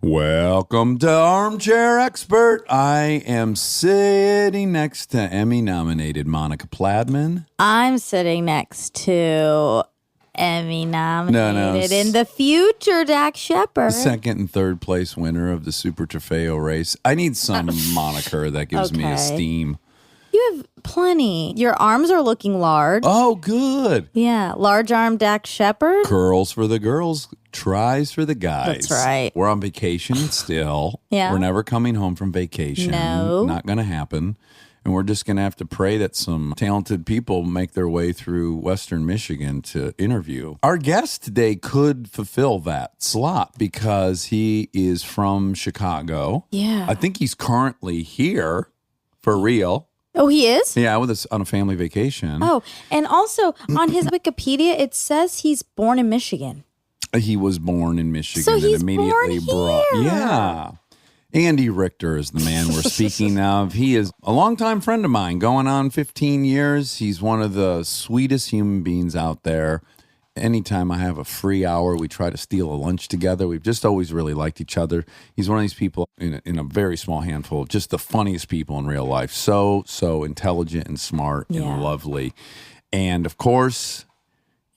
Welcome to Armchair Expert. I am sitting next to Emmy-nominated Monica Pladman. I'm sitting next to Emmy-nominated in the future Dax Shepard. Second and third place winner of the Super Trofeo race. I need some moniker that gives me esteem. You have plenty. Your arms are looking large. Oh, good. Yeah, large arm Dax Shepard. Curls for the girls, tries for the guys. That's right. We're on vacation still. Yeah. We're never coming home from vacation. No. Not going to happen. And we're just going to have to pray that some talented people make their way through Western Michigan to interview. Our guest today could fulfill that slot because he is from Chicago. Yeah. I think he's currently here for real. Oh, he is? Yeah, with us on a family vacation. Oh, and also on his Wikipedia, it says he's born in Michigan. He was born in Michigan So he's and immediately born here. Yeah. Andy Richter is the man we're speaking of. He is a longtime friend of mine, going on 15 years. He's one of the sweetest human beings out there. Anytime I have a free hour, we try to steal a lunch together. We've just always really liked each other. He's one of these people in a very small handful of just the funniest people in real life. So intelligent and smart and lovely. And, of course,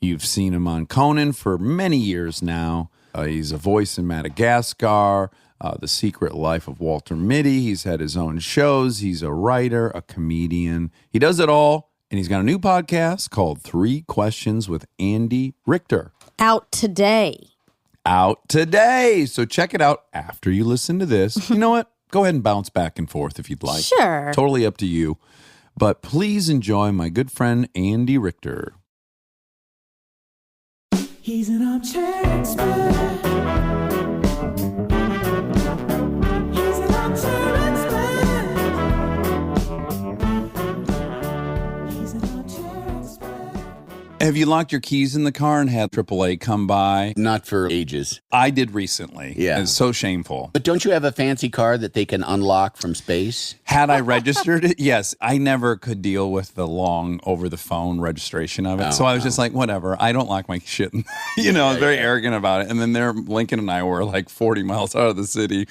you've seen him on Conan for many years now. He's a voice in Madagascar, The Secret Life of Walter Mitty. He's had his own shows. He's a writer, a comedian. He does it all. And he's got a new podcast called 3 Questions with Andy Richter. Out today. So check it out after you listen to this. You know what? Go ahead and bounce back and forth if you'd like. Sure. Totally up to you. But please enjoy my good friend Andy Richter. He's an armchair expert. He's an armchair expert. He's an armchair expert. Have you locked your keys in the car and had AAA come by? Not for ages. I did recently. Yeah. It's so shameful. But don't you have a fancy car that they can unlock from space? Had I registered it? Yes. I never could deal with the long over-the-phone registration of it. So I was just like, whatever. I don't lock my shit. I was very arrogant about it. And then Lincoln and I were like 40 miles out of the city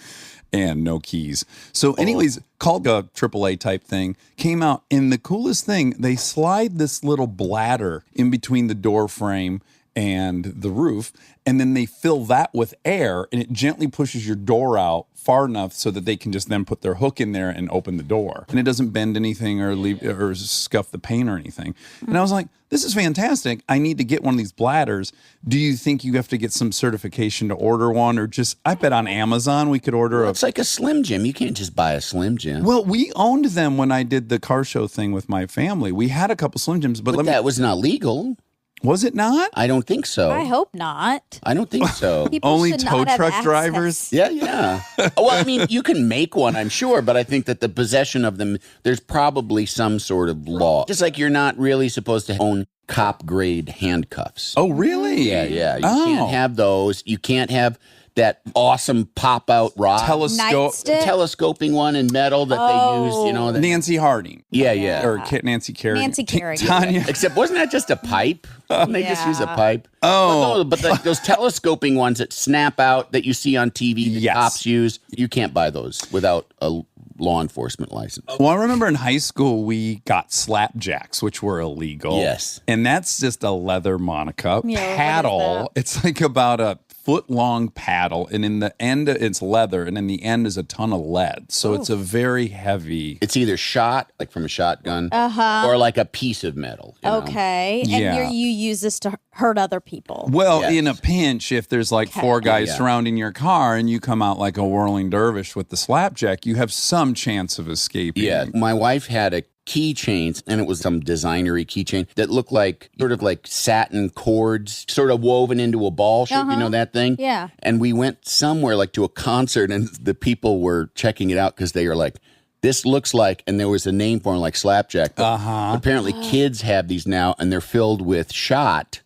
and no keys. So anyways, called a AAA type thing, came out. And the coolest thing, they slide this little bladder in between the door frame and the roof, and then they fill that with air, and it gently pushes your door out far enough so that they can just then put their hook in there and open the door. And it doesn't bend anything or leave or scuff the paint or anything. And I was like, this is fantastic. I need to get one of these bladders. Do you think you have to get some certification to order one, or just, I bet on Amazon we could order It's like a Slim Jim. You can't just buy a Slim Jim. Well, we owned them when I did the car show thing with my family. We had a couple Slim Jims, but that was not legal. Was it not? I don't think so. I hope not. I don't think so. People Only should tow not have truck access. drivers? Yeah. Well, I mean, you can make one, I'm sure, but I think that the possession of them, there's probably some sort of law. Just like you're not really supposed to own cop-grade handcuffs. Oh, really? Yeah. You can't have those. You can't have that awesome pop-out rod. Nightstick? Telescoping one in metal that they used, that, Nancy Harding. Yeah. Or Nancy Kerrigan. Nancy Kerrigan. Tanya. Except, wasn't that just a pipe? Didn't they just use a pipe? Oh. But those telescoping ones that snap out that you see on TV that cops use, you can't buy those without a law enforcement license. Well, I remember in high school, we got slapjacks, which were illegal. Yes. And that's just a leather Monica Yeah, paddle. what is that? It's like about a foot-long paddle, and in the end, it's leather, and in the end is a ton of lead. So it's a very heavy... It's either shot, like from a shotgun, or like a piece of metal. you know? Okay. Yeah. And you use this to hurt other people. Well, Yes. in a pinch, if there's like 4 guys Yeah. surrounding your car and you come out like a whirling dervish with the slapjack, you have some chance of escaping. Yeah. My wife had a keychains, and it was some designery keychain that looked like sort of like satin cords sort of woven into a ball shape, you know that thing? Yeah. And we went somewhere like to a concert, and the people were checking it out because they were like, this looks like, and there was a name for them like slapjack. But apparently kids have these now, and they're filled with shot.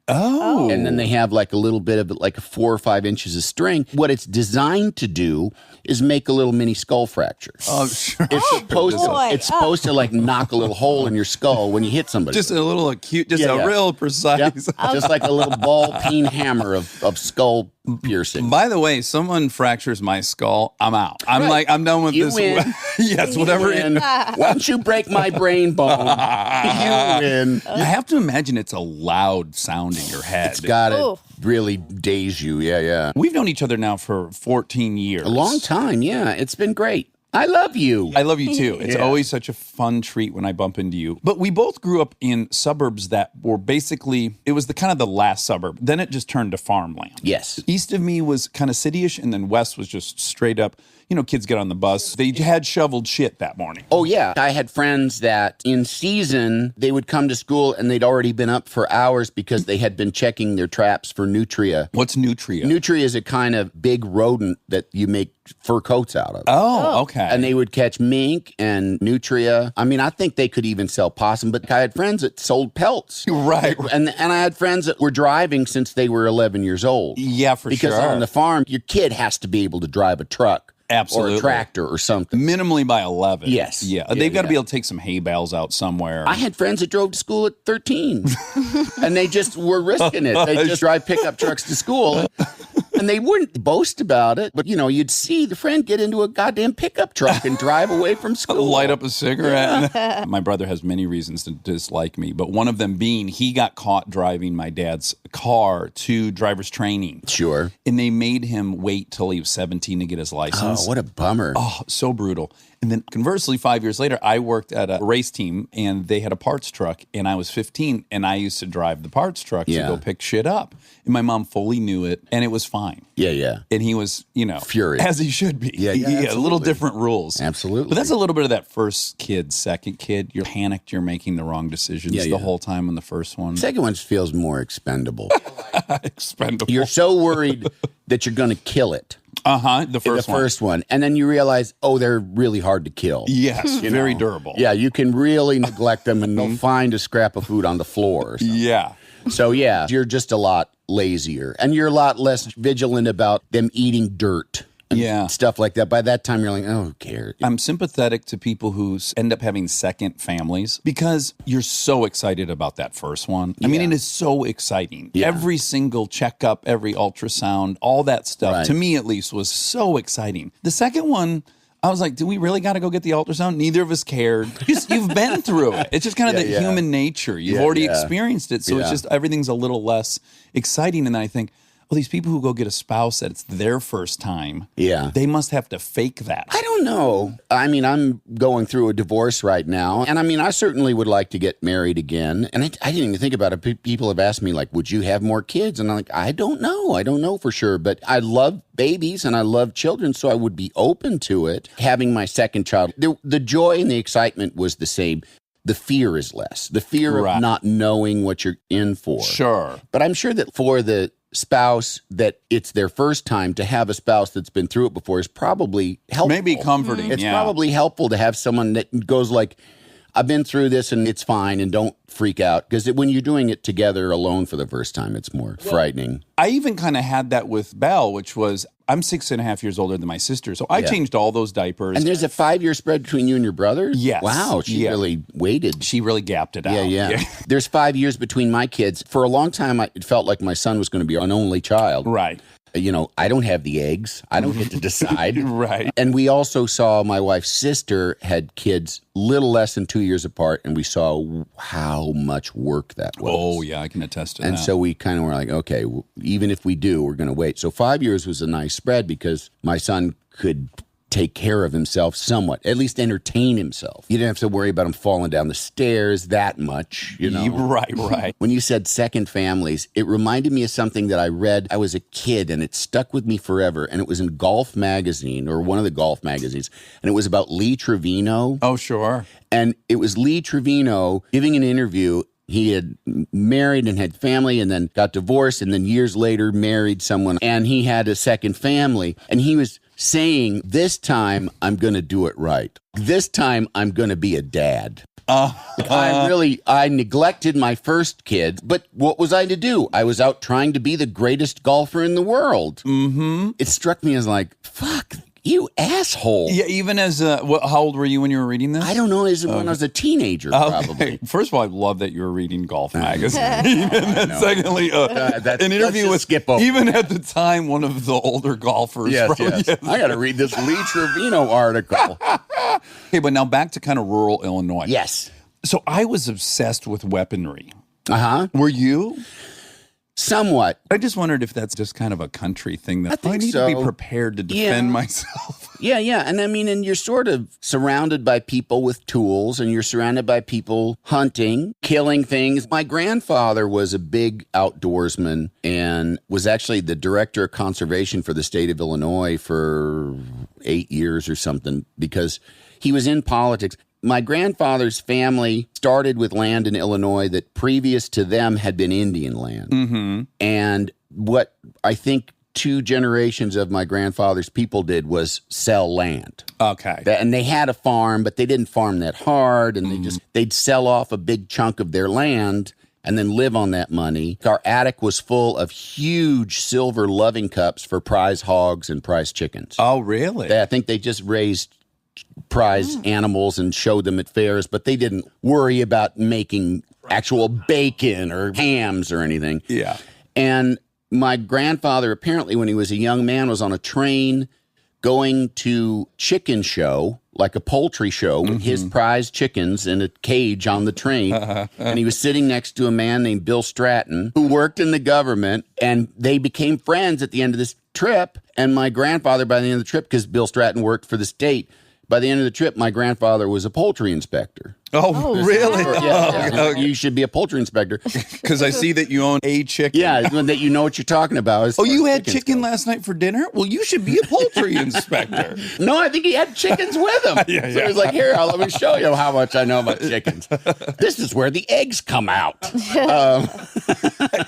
Oh. And then they have like a little bit of like 4 or 5 inches of string. What it's designed to do is make a little mini skull fracture. Oh, sure. It's supposed to like knock a little hole in your skull when you hit somebody. Just a little acute, just Yeah. real precise. Yep. Just like a little ball peen hammer of skull piercing. By the way, someone fractures my skull, I'm out. I'm done with You this. win. Yes, whatever. Win. Why don't you break my brain bone? You win. I have to imagine it's a loud sound in your head. It's got to Oof. really daze you. Yeah. We've known each other now for 14 years. A long time. Yeah. It's been great. I love you. I love you too. It's Yeah. always such a fun treat when I bump into you. But we both grew up in suburbs that were basically, it was the kind of the last suburb. Then it just turned to farmland. Yes. East of me was kind of cityish, and then west was just straight up, kids get on the bus. They had shoveled shit that morning. Oh, yeah. I had friends that in season, they would come to school and they'd already been up for hours because they had been checking their traps for nutria. What's nutria? Nutria is a kind of big rodent that you make fur coats out of. Oh, okay. And they would catch mink and nutria. I mean, I think they could even sell possum, but I had friends that sold pelts. Right. And I had friends that were driving since they were 11 years old. Yeah, for Because sure. on the farm, your kid has to be able to drive a truck. Absolutely. Or a tractor or something. Minimally by 11. Yes. Yeah. Yeah, They've got to yeah. be able to take some hay bales out somewhere. I had friends that drove to school at 13 and they just were risking it. They just drive pickup trucks to school and they wouldn't boast about it. But, you'd see the friend get into a goddamn pickup truck and drive away from school. Light up a cigarette. My brother has many reasons to dislike me, but one of them being he got caught driving my dad's car to driver's training. Sure. And they made him wait till he was 17 to get his license. Oh, what a bummer. Oh, so brutal. And then conversely, 5 years later, I worked at a race team and they had a parts truck and I was 15 and I used to drive the parts truck to Yeah. go pick shit up. And my mom fully knew it and it was fine. Yeah. And he was, Furious. as he should be. Yeah, A little absolutely. different rules. Absolutely. But that's a little bit of that first kid, second kid. You're panicked, you're making the wrong decisions Yeah, the yeah. whole time on the first one. Second one feels more expendable. Expendable. You're so worried that you're going to kill it. The first the one. first one. And then you realize, they're really hard to kill. Yes, You very know? durable. Yeah, you can really neglect them and they'll find a scrap of food on the floor or something. Yeah. So, yeah, you're just a lot lazier and you're a lot less vigilant about them eating dirt and Yeah. stuff like that. By that time, you're like, oh, who cares? I'm sympathetic to people who end up having second families because you're so excited about that first one. I mean, it is so exciting. Yeah. Every single checkup, every ultrasound, all that stuff, Right. to me at least, was so exciting. The second one, I was like, do we really got to go get the ultrasound? Neither of us cared. You've been through it. It's just kind of Yeah, the yeah. human nature. You've Yeah, already yeah. experienced it. So it's Yeah. just everything's a little less exciting. And then I think, well, these people who go get a spouse that it's their first time, Yeah. they must have to fake that. I don't know. I mean, I'm going through a divorce right now. And I mean, I certainly would like to get married again. And I didn't even think about it. People have asked me, like, would you have more kids? And I'm like, I don't know. I don't know for sure. But I love babies and I love children. So I would be open to it. Having my second child, the joy and the excitement was the same. The fear is less. The fear Right. of not knowing what you're in for. Sure. But I'm sure that for the spouse that it's their first time, to have a spouse that's been through it before is probably helpful. Maybe comforting. It's yeah. probably helpful to have someone that goes like, I've been through this and it's fine, and don't freak out. Because when you're doing it together alone for the first time, it's more frightening. I even kind of had that with Belle, which was I'm 6.5 years older than my sister. So I Yeah. changed all those diapers. And there's a 5-year spread between you and your brother? Yes. Wow, she Yeah. really waited. she really gapped it out. Yeah. There's 5 years between my kids. For a long time, it felt like my son was going to be an only child. Right. I don't have the eggs. I don't get to decide. Right. And we also saw my wife's sister had kids little less than 2 years apart, and we saw how much work that was. Oh, yeah, I can attest to And that. so we kind of were like, okay, even if we do, we're going to wait. So 5 years was a nice spread because my son could take care of himself somewhat, at least entertain himself. You didn't have to worry about him falling down the stairs that much, Right. When you said second families, it reminded me of something that I read. I was a kid and it stuck with me forever. And it was in Golf Magazine, or one of the golf magazines. And it was about Lee Trevino. Oh, sure. And it was Lee Trevino giving an interview. He had married and had family and then got divorced and then years later married someone. And he had a second family. And he was saying, this time I'm going to do it right. This time I'm going to be a dad. I neglected my first kid, but what was I to do? I was out trying to be the greatest golfer in the world. Mm-hmm. It struck me as like, fuck, You asshole. Yeah, even as how old were you when you were reading this? I don't know. Is it when I was a teenager, probably. First of all, I love that you were reading Golf Magazine. And then secondly, an interview with skip over. even at the time one of the older golfers. Yes. I got to read this Lee Trevino article. Okay, but now back to kind of rural Illinois. Yes. So I was obsessed with weaponry. Uh-huh. Were you? Somewhat. I just wondered if that's just kind of a country thing that I think need so. to be prepared to defend myself. Yeah. And I mean, and you're sort of surrounded by people with tools, and you're surrounded by people hunting, killing things. My grandfather was a big outdoorsman and was actually the director of conservation for the state of Illinois for 8 years or something, because he was in politics. My grandfather's family started with land in Illinois that previous to them had been Indian land. Mm-hmm. And what I think 2 generations of my grandfather's people did was sell land. Okay. And they had a farm, but they didn't farm that hard. And they'd sell off a big chunk of their land and then live on that money. Our attic was full of huge silver loving cups for prize hogs and prize chickens. Oh, really? I think they just raised prize animals and showed them at fairs, but they didn't worry about making actual bacon or hams or anything. Yeah. And my grandfather, apparently when he was a young man, was on a train going to chicken show, like a poultry show, with his prize chickens in a cage on the train. And he was sitting next to a man named Bill Stratton, who worked in the government, and they became friends at the end of this trip. And my grandfather, by the end of the trip, because Bill Stratton worked for the state, by the end of the trip, my grandfather was a poultry inspector. Oh, really? Yeah. You should be a poultry inspector. Because I see that you own a chicken. Yeah, that you know what you're talking about. You had chicken last night for dinner? Well, you should be a poultry inspector. No, I think he had chickens with him. So he was like, here, let me show you how much I know about chickens. This is where the eggs come out.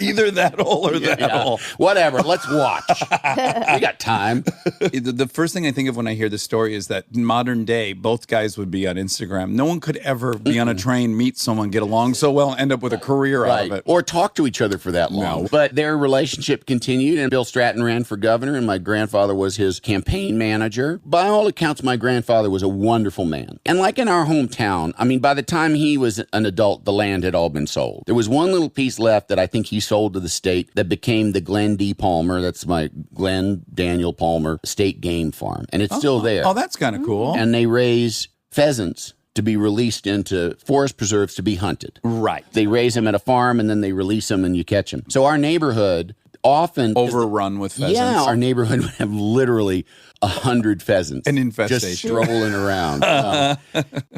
Either that hole or that hole. Whatever, let's watch. We got time. The first thing I think of when I hear this story is that in modern day, both guys would be on Instagram. No one could ever be on a train, meet someone, get along so well, and end up with a career out of it. Or talk to each other for that long. No. But their relationship continued, and Bill Stratton ran for governor, and my grandfather was his campaign manager. By all accounts, my grandfather was a wonderful man. And like in our hometown, I mean, by the time he was an adult, the land had all been sold. There was one little piece left that I think he sold to the state that became the Glenn D. Palmer, that's my Glenn Daniel Palmer State Game Farm. And it's still there. Oh, that's kind of cool. And they raise pheasants to be released into forest preserves to be hunted. Right. They raise them at a farm and then they release them and you catch them. So our neighborhood often overrun with pheasants. Yeah, our neighborhood would have literally 100 pheasants. An infestation. Just strolling around.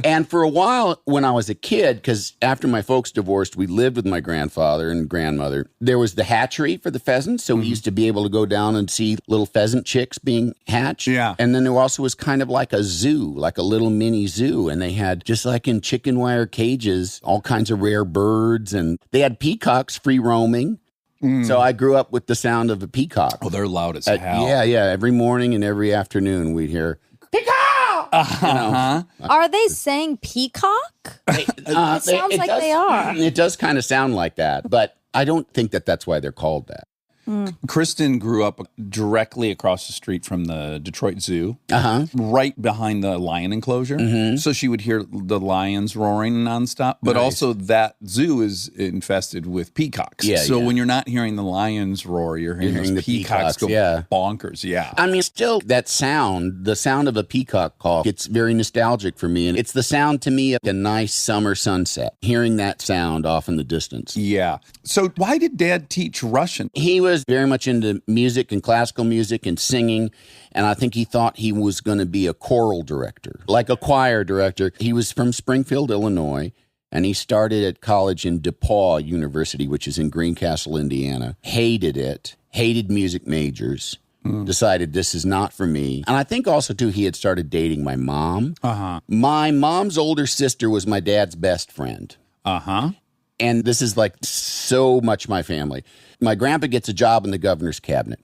And for a while when I was a kid, because after my folks divorced, we lived with my grandfather and grandmother. There was the hatchery for the pheasants, so we used to be able to go down and see little pheasant chicks being hatched. Yeah. And then there also was kind of like a zoo, like a little mini zoo. And they had, just like in chicken wire cages, all kinds of rare birds. And they had peacocks free roaming. So I grew up with the sound of a peacock. Oh, they're loud as hell. Yeah. Every morning and every afternoon we'd hear peacock. Are they saying peacock? It sounds like they are. It does kind of sound like that, but I don't think that that's why they're called that. Kristen grew up directly across the street from the Detroit Zoo, right behind the lion enclosure. So she would hear the lions roaring nonstop. But also that zoo is infested with peacocks. So when you're not hearing the lions roar, you're hearing those peacocks go bonkers. Yeah. I mean, still that sound, the sound of a peacock call, it's very nostalgic for me. And it's the sound to me of a nice summer sunset, hearing that sound off in the distance. Yeah. So why did Dad teach Russian? He was very much into music and classical music and singing, and I think he thought he was going to be a choral director, like a choir director. He was from Springfield, Illinois, and he started at college in DePaul University, which is in Greencastle, Indiana. Hated it, hated music majors, decided this is not for me. And I think also, too, he had started dating my mom. My mom's older sister was my dad's best friend. And this is like so much my family. My grandpa gets a job in the governor's cabinet.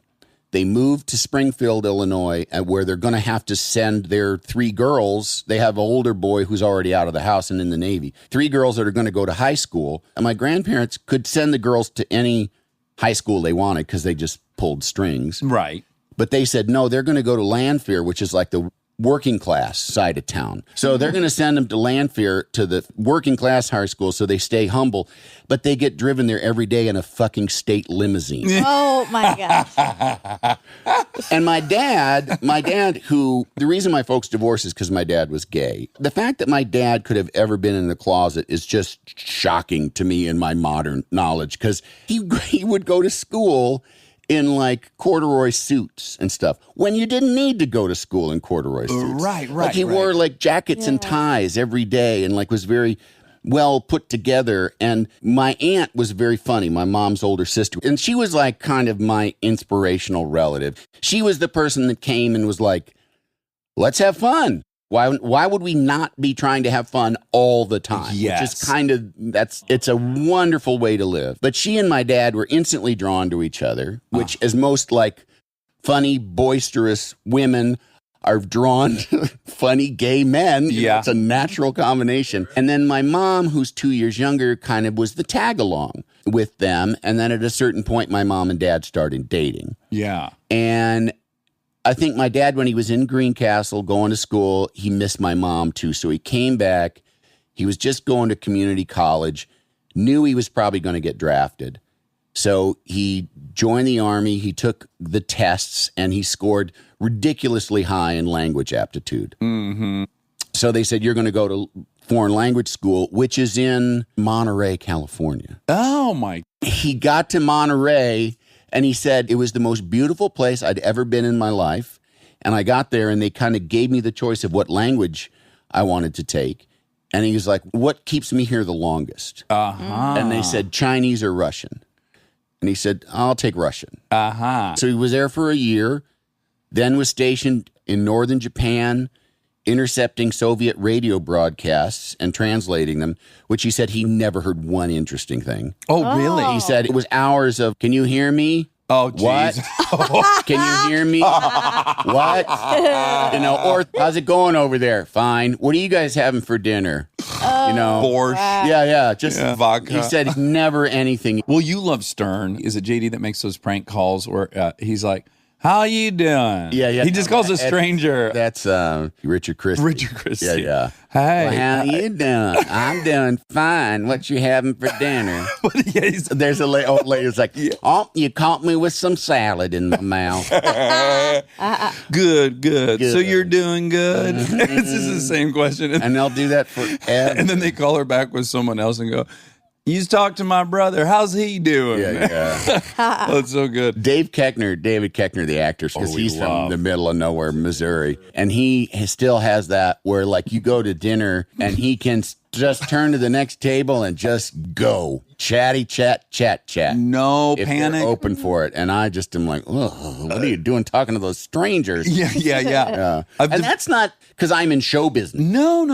They move to Springfield, Illinois, where they're going to have to send their 3 girls. They have an older boy who's already out of the house and in the Navy. 3 girls that are going to go to high school. And my grandparents could send the girls to any high school they wanted because they just pulled strings. Right. But they said, no, they're going to go to Lanphier, which is like the working class side of town. So they're going to send them to Lanphier, to the working class high school, so they stay humble. But they get driven there every day in a fucking state limousine. Oh my gosh. And my dad, who, the reason my folks divorced is because my dad was gay. The fact that my dad could have ever been in the closet is just shocking to me in my modern knowledge, because he would go to school in like corduroy suits and stuff when you didn't need to go to school in corduroy suits. Right. Like he wore like jackets and ties every day and like was very well put together. And my aunt was very funny, my mom's older sister. And she was like kind of my inspirational relative. She was the person that came and was like, let's have fun. Why would we not be trying to have fun all the time? Yes. Which is kind of, it's a wonderful way to live. But she and my dad were instantly drawn to each other, which as most like funny, boisterous women are drawn to funny gay men. Yeah. It's a natural combination. And then my mom, who's 2 years younger, kind of was the tag along with them. And then at a certain point, my mom and dad started dating. Yeah. And I think my dad, when he was in Greencastle going to school, he missed my mom too. So he came back. He was just going to community college, knew he was probably going to get drafted. So he joined the Army. He took the tests and he scored ridiculously high in language aptitude. Mm-hmm. So they said, you're going to go to foreign language school, which is in Monterey, California. Oh, my. He got to Monterey. And he said, it was the most beautiful place I'd ever been in my life. And I got there and they kind of gave me the choice of what language I wanted to take. And he was like, what keeps me here the longest? Uh-huh. And they said, Chinese or Russian. And he said, I'll take Russian. Uh-huh. So he was there for a year, then was stationed in northern Japan, intercepting Soviet radio broadcasts and translating them, which he said he never heard one interesting thing. Oh, really? He said it was hours of, can you hear me? Oh, What? jeez. Can you hear me? What? Or how's it going over there? Fine. What are you guys having for dinner? Borscht. Yeah. Just Vodka. He said never anything. Well, you love Stern. Is it JD that makes those prank calls where he's like, how you doing? Yeah. He just calls a stranger. That's Richard Christie. Richard Christie. Yeah. Hey. Well, how you doing? I'm doing fine. What you having for dinner? There's a old lady who's like, oh, you caught me with some salad in my mouth. Good. So you're doing good? It's just the same question. And they'll do that forever. And then they call her back with someone else and go, you talk to my brother. How's he doing? Yeah. Oh, it's so good. David Koechner, the actor, because he's from the middle of nowhere, Missouri. And he still has that where, like, you go to dinner and he can just turn to the next table and just go. Chatty, chat. No if panic. They're open for it. And I just am like, oh, what are you doing talking to those strangers? Yeah. And that's not because I'm in show business. No.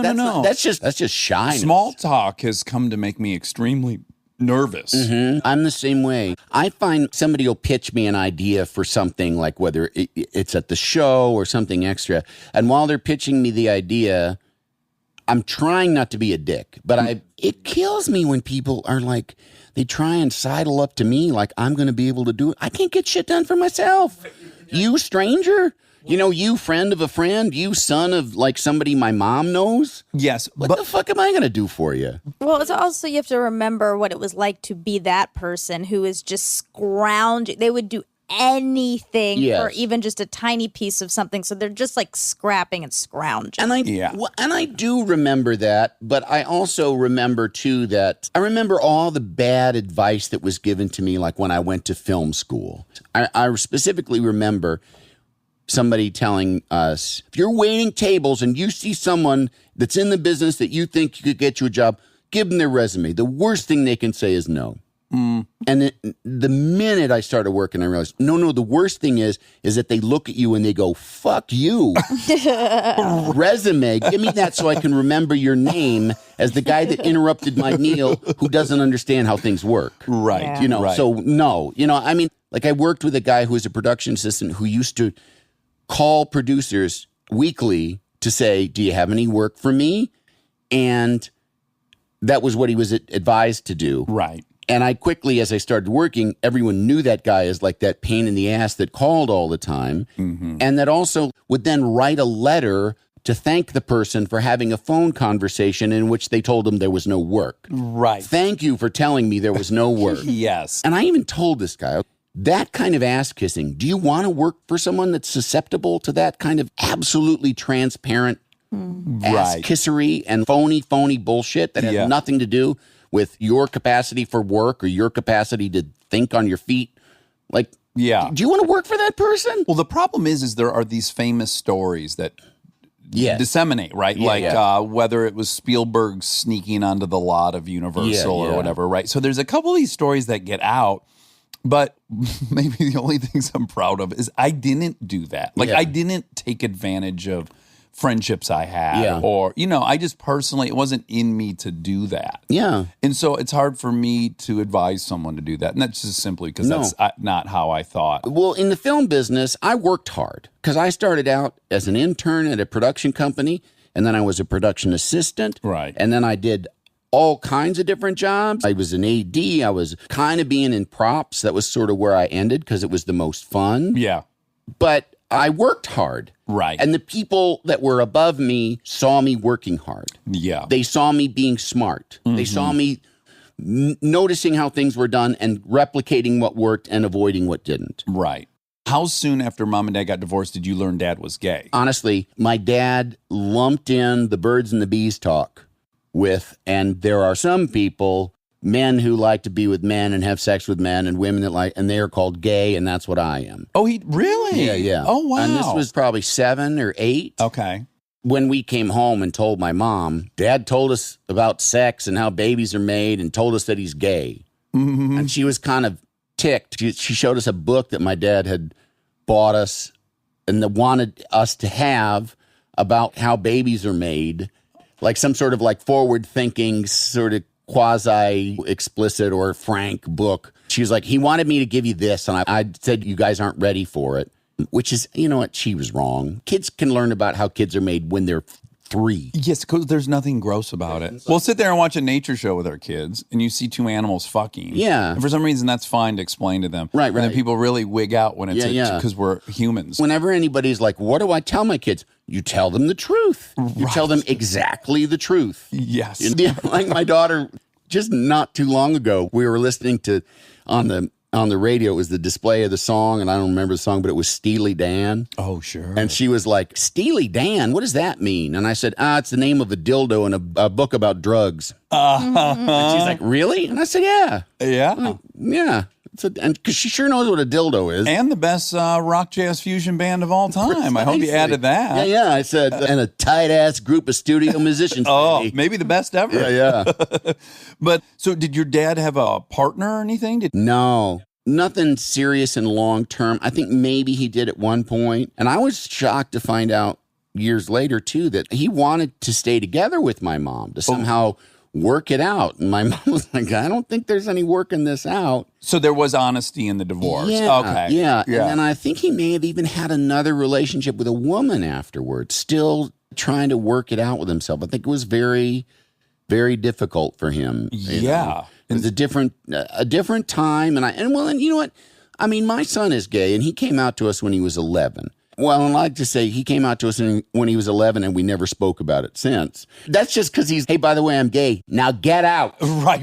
That's just shyness. Small talk has come to make me extremely nervous. Mm-hmm. I'm the same way. I find somebody will pitch me an idea for something, like whether it's at the show or something extra. And while they're pitching me the idea, I'm trying not to be a dick, but it kills me when people are like, they try and sidle up to me like I'm going to be able to do it. I can't get shit done for myself. You stranger? You friend of a friend? You son of like somebody my mom knows? Yes. What the fuck am I going to do for you? Well, it's also, you have to remember what it was like to be that person who is just scrounging. They would do anything for even just a tiny piece of something. So they're just like scrapping and scrounging. And I do remember that, but I also remember too that I remember all the bad advice that was given to me, like when I went to film school. I specifically remember somebody telling us, if you're waiting tables and you see someone that's in the business that you think could get you a job, give them their resume. The worst thing they can say is no. And the minute I started working, I realized, no, the worst thing is that they look at you and they go, fuck you. Resume, give me that so I can remember your name as the guy that interrupted my meal who doesn't understand how things work. Right. Yeah. Right. So no, I mean, like I worked with a guy who was a production assistant who used to call producers weekly to say, do you have any work for me? And that was what he was advised to do. Right. And I quickly, as I started working, everyone knew that guy as like that pain in the ass that called all the time. And that also would then write a letter to thank the person for having a phone conversation in which they told them there was no work. Right. Thank you for telling me there was no work. Yes. And I even told this guy, that kind of ass kissing, do you want to work for someone that's susceptible to that kind of absolutely transparent ass kissery and phony bullshit that has nothing to do with your capacity for work or your capacity to think on your feet? Like, do you want to work for that person? Well, the problem is there are these famous stories that disseminate, right? Whether it was Spielberg sneaking onto the lot of Universal or whatever, right? So there's a couple of these stories that get out, but maybe the only things I'm proud of is I didn't do that. Like, I didn't take advantage of friendships I had or, I just personally, it wasn't in me to do that. Yeah. And so it's hard for me to advise someone to do that. And that's just simply because that's not how I thought. Well, in the film business, I worked hard because I started out as an intern at a production company, and then I was a production assistant. Right. And then I did all kinds of different jobs. I was an AD. I was kind of being in props. That was sort of where I ended because it was the most fun. Yeah. But I worked hard. Right. And the people that were above me saw me working hard. Yeah. They saw me being smart. They saw me noticing how things were done and replicating what worked and avoiding what didn't. Right. How soon after Mom and Dad got divorced did you learn Dad was gay? Honestly, my dad lumped in the birds and the bees talk with, and there are some people, men who like to be with men and have sex with men, and women that like, and they are called gay, and that's what I am. Oh, he really? Yeah. Oh, wow. And this was probably 7 or 8. Okay. When we came home and told my mom, Dad told us about sex and how babies are made and told us that he's gay. And she was kind of ticked. She showed us a book that my dad had bought us and that wanted us to have about how babies are made, like some sort of like forward-thinking sort of quasi-explicit or frank book. She was like, he wanted me to give you this, and I said, you guys aren't ready for it, which is, you know what, she was wrong. Kids can learn about how kids are made when they're 3. Yes, because there's nothing gross about it. We'll sit there and watch a nature show with our kids, and you see 2 animals fucking. Yeah. And for some reason, that's fine to explain to them. Right. And then people really wig out when it's because we're humans. Whenever anybody's like, what do I tell my kids? You tell them the truth. You tell them exactly the truth. Yes. Like my daughter, just not too long ago, we were listening to on the radio, it was the display of the song, and I don't remember the song, but it was Steely Dan. Oh, sure. And she was like, Steely Dan, what does that mean? And I said, it's the name of a dildo in a book about drugs. And she's like, really? And I said, yeah. Yeah. Like, yeah. And because she sure knows what a dildo is. And the best rock jazz fusion band of all time. Precisely. I hope you added that. Yeah. I said, and a tight-ass group of studio musicians. Maybe the best ever. Yeah. But, so did your dad have a partner or anything? No. Nothing serious and long-term. I think maybe he did at one point. And I was shocked to find out years later, too, that he wanted to stay together with my mom to somehow work it out. And my mom was like, I don't think there's any working this out. So there was honesty in the divorce. Yeah, okay. Yeah. And then I think he may have even had another relationship with a woman afterwards, still trying to work it out with himself. I think it was very, very difficult for him. Yeah. It was a different time. And you know what? I mean, my son is gay, and he came out to us when he was 11. Well, I like to say he came out to us when he was 11, and we never spoke about it since. That's just because hey, by the way, I'm gay. Now get out. Right.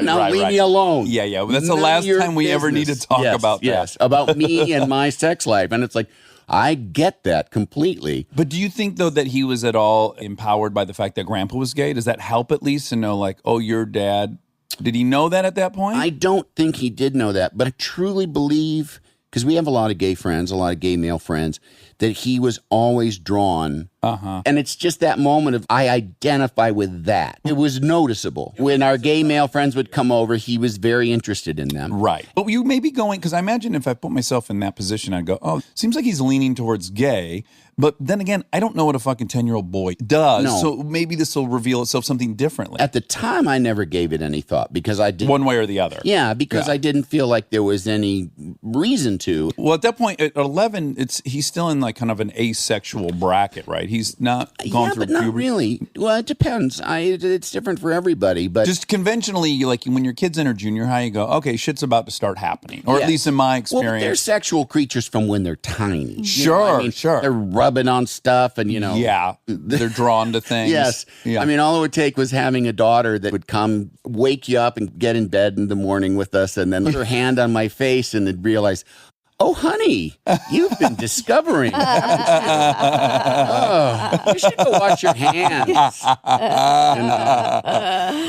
Now leave me alone. Yeah. That's the last time we ever need to talk about that. Yes, about me and my sex life. And it's like, I get that completely. But do you think, though, that he was at all empowered by the fact that Grandpa was gay? Does that help at least to know, like, oh, your dad... Did he know that at that point? I don't think he did know that, but I truly believe, because we have a lot of gay friends, a lot of gay male friends, that he was always drawn. And it's just that moment of, I identify with that. It was noticeable. When our gay male friends would come over, he was very interested in them. Right. But you may be going, because I imagine if I put myself in that position, I'd go, oh, seems like he's leaning towards gay. But then again, I don't know what a fucking 10-year-old boy does. No. So maybe this will reveal itself something differently. At the time, I never gave it any thought because I didn't. One way or the other. Yeah, because I didn't feel like there was any reason to. Well, at that point, at 11, he's still in like kind of an asexual bracket, right? He's not gone through but not puberty. really. Well, it depends. It's different for everybody, but Just conventionally, like when your kids enter junior high, you go, okay, shit's about to start happening. Or at least in my well, they're experience. sexual creatures from when they're tiny. Sure, sure. They're rubbing on stuff and, Yeah, they're drawn to things. Yes. Yeah. I mean, all it would take was having a daughter that would come wake you up and get in bed in the morning with us and then put her hand on my face and then realize, oh, honey, you've been discovering. Haven't you? You should go wash your hands.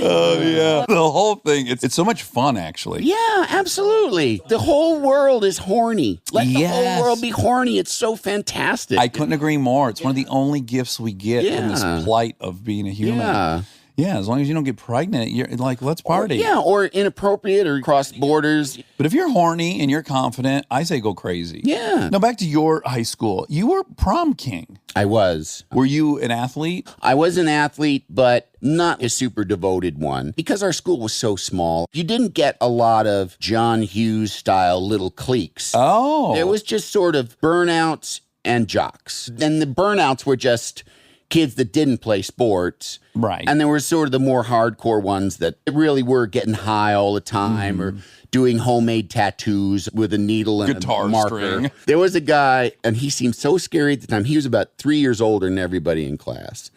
Oh, yeah. The whole thing, it's so much fun, actually. Yeah, absolutely. The whole world is horny. Let the Yes. whole world be horny. It's so fantastic. I couldn't agree more. It's one of the only gifts we get in this Yeah. plight of being a human. Yeah. Yeah, as long as you don't get pregnant, you're like, let's party. Yeah, or inappropriate or cross borders. But if you're horny and you're confident, I say go crazy. Yeah. Now back to your high school. You were prom king. I was. Were you an athlete? I was an athlete, but not a super devoted one because our school was so small. You didn't get a lot of John Hughes style little cliques. Oh. It was just sort of burnouts and jocks. And the burnouts were just kids that didn't play sports. Right. And there were sort of the more hardcore ones that really were getting high all the time or doing homemade tattoos with a needle and Guitar a marker. string. There was a guy, and he seemed so scary at the time. He was about 3 years older than everybody in class.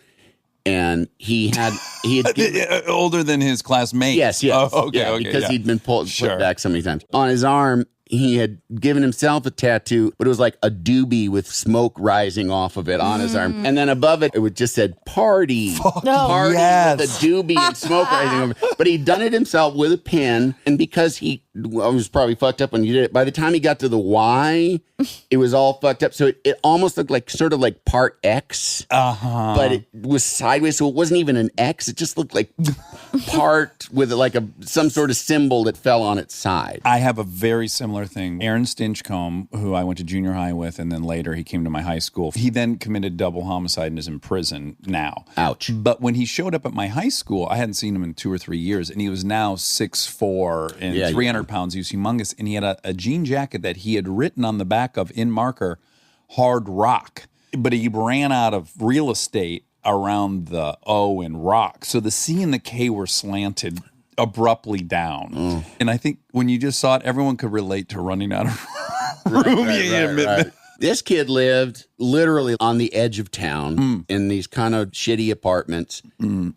And he had given, older than his classmates. yes. Oh, okay, yeah, okay, because yeah. he'd been put Sure. back so many times. On his arm, he had given himself a tattoo, but it was like a doobie with smoke rising off of it on his arm. And then above it, it just said party. Party yes. with a doobie and smoke rising over it. But he'd done it himself with a pen. And because I was probably fucked up when he did it, by the time he got to the Y, it was all fucked up. So it almost looked like sort of like part X, but it was sideways. So it wasn't even an X. It just looked like part with like some sort of symbol that fell on its side. I have a very similar thing. Aaron Stinchcomb, who I went to junior high with, and then later he came to my high school. He then committed double homicide and is in prison now. Ouch. But when he showed up at my high school, I hadn't seen him in 2 or 3 years, and he was now 6'4" and 300 pounds. He was humongous, and he had a jean jacket that he had written on the back of, in marker, Hard Rock. But he ran out of real estate around the O in rock. So the C and the K were slanted abruptly down. And I think when you just saw it, everyone could relate to running out of room. Right. This kid lived literally on the edge of town in these kind of shitty apartments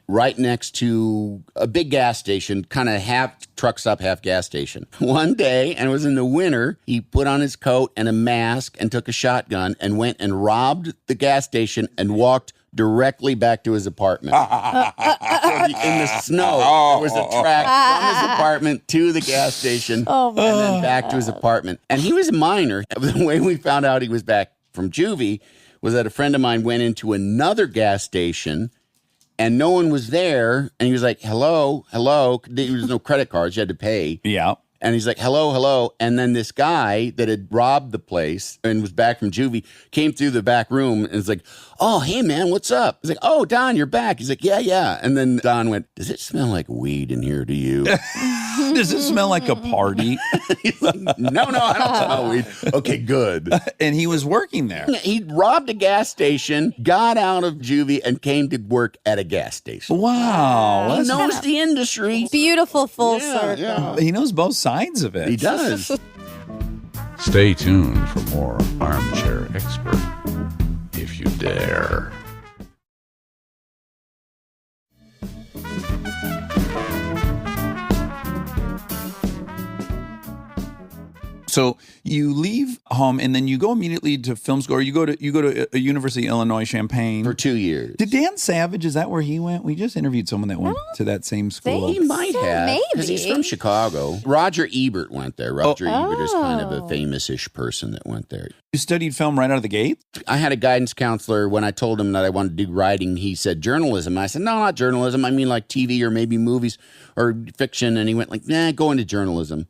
right next to a big gas station, kind of half truck stop, half gas station. One day, and it was in the winter, he put on his coat and a mask and took a shotgun and went and robbed the gas station and walked directly back to his apartment. So in the snow, there was a track from his apartment to the gas station and then back to his apartment. And he was a minor. The way we found out he was back from juvie was that a friend of mine went into another gas station and no one was there. And he was like, hello. There was no credit cards. You had to pay. Yeah. And he's like, hello. And then this guy that had robbed the place and was back from juvie came through the back room and was like, oh, hey, man, what's up? He's like, oh, Don, you're back. He's like, yeah. And then Don went, does it smell like weed in here to you? Does it smell like a party? He's like, no, I don't smell weed. Okay, good. And he was working there. He robbed a gas station, got out of juvie, and came to work at a gas station. Wow. He knows the industry. Beautiful full circle. He knows both sides of it. He does. Stay tuned for more Armchair Expert, if you dare. So you leave home and then you go immediately to film school, or you go to a University of Illinois Champaign For 2 years. Did Dan Savage, is that where he went? We just interviewed someone that went to that same school. He might So have, because maybe. he's from Chicago. Roger Ebert went there. Roger Ebert is kind of a famous-ish person that went there. You studied film right out of the gate? I had a guidance counselor when I told him that I wanted to do writing. He said journalism. I said, no, not journalism. I mean like TV or maybe movies or fiction. And he went like, nah, go into journalism.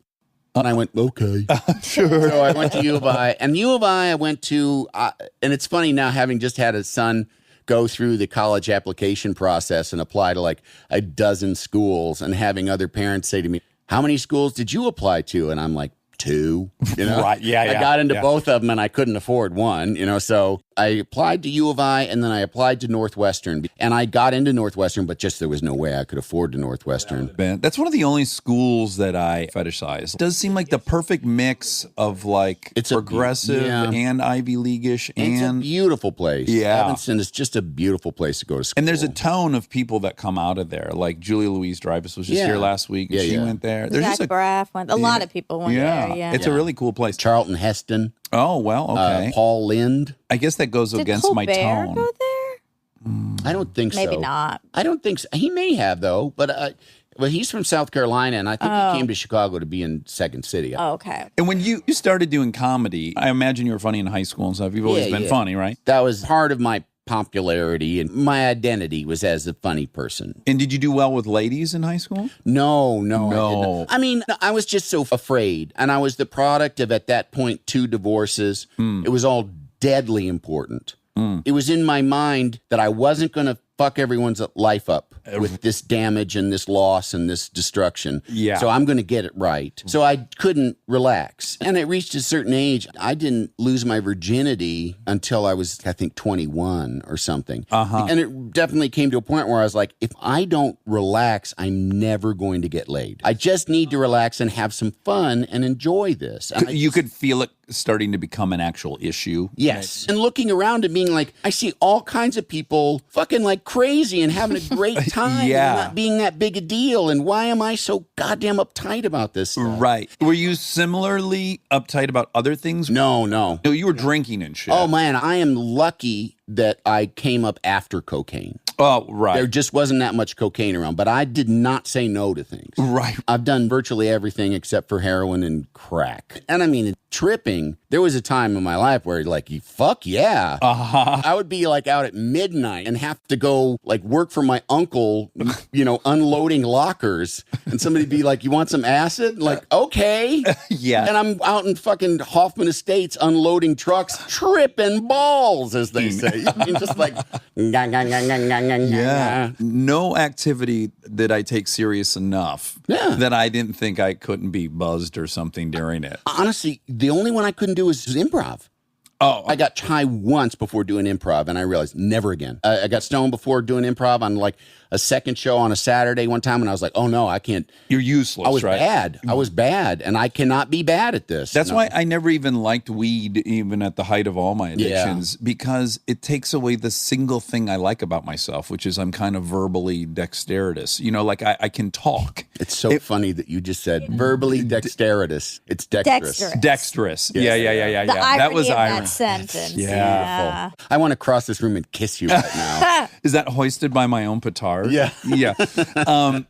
And I went, okay. Sure. So I went to U of I. And U of I went to, and it's funny now having just had a son go through the college application process and apply to like a dozen schools and having other parents say to me, how many schools did you apply to? And I'm like, 2. You know, Right, yeah, I yeah, got into yeah. both of them, and I couldn't afford one. You know, so I applied to U of I, and then I applied to Northwestern, and I got into Northwestern, but just there was no way I could afford to Northwestern. Man, that's one of the only schools that I fetishize. It does seem like the perfect mix of like It's a progressive yeah. and Ivy League-ish, It's a and beautiful place. Yeah. Evanston is just a beautiful place to go to school. there's a tone of people that come out of there. Like Julia Louise Dreyfus was just Yeah. here last week, and Yeah, she yeah. went there. There's Zach just Braff went. A lot of people went there. Yeah. It's a really cool place. Charlton Heston, Oh well, okay. Paul Lind. I guess that goes Did against my Colbert tone. go there? I don't think so. Maybe not. I don't think so. He may have, though, but he's from South Carolina, and I think he came to Chicago to be in Second City. Oh, okay. And when you started doing comedy, I imagine you were funny in high school and stuff. You've always Yeah, been yeah. funny, right? That was part of my popularity, and my identity was as a funny person. And did you do well with ladies in high school? No. No. I mean, I was just so afraid, and I was the product of, at that point, 2 divorces. It was all deadly important. It was in my mind that I wasn't going to fuck everyone's life up with this damage and this loss and this destruction. Yeah. So I'm going to get it right. So I couldn't relax. And it reached a certain age. I didn't lose my virginity until I was, I think, 21 or something. And it definitely came to a point where I was like, if I don't relax, I'm never going to get laid. I just need to relax and have some fun and enjoy this. And You could feel it starting to become an actual issue. Yes. And looking around and being like, I see all kinds of people fucking like crazy and having a great time Yeah. and not being that big a deal. And why am I so goddamn uptight about this stuff? Right. Were you similarly uptight about other things? No. No, you were drinking and shit. Oh, man, I am lucky that I came up after cocaine. Oh, right. There just wasn't that much cocaine around, but I did not say no to things. Right. I've done virtually everything except for heroin and crack. And I mean, tripping, there was a time in my life where like, fuck yeah. I would be like out at midnight and have to go like work for my uncle, you know, unloading lockers. And somebody'd be like, you want some acid? Like, okay. Yeah. And I'm out in fucking Hoffman Estates unloading trucks, tripping balls, as they say. I mean, just like, Yeah. No activity that I take serious enough that I didn't think I couldn't be buzzed or something during it. Honestly, the only one I couldn't do was improv. Oh, I got high once before doing improv, and I realized never again. I got stoned before doing improv on like a second show on a Saturday one time, and I was like, oh no, I can't. you're useless, I was right? bad. I was bad, and I cannot be bad at this. That's No. why I never even liked weed, even at the height of all my addictions, because it takes away the single thing I like about myself, which is I'm kind of verbally dexterous. You know, like I can talk. It's so funny that you just said verbally dexterous. It's dexterous. Dexterous. Dexterous. Yeah. The irony That was of irony. that sentence. Yeah. I want to cross this room and kiss you right now. Is that hoisted by my own petard? Yeah. Yeah.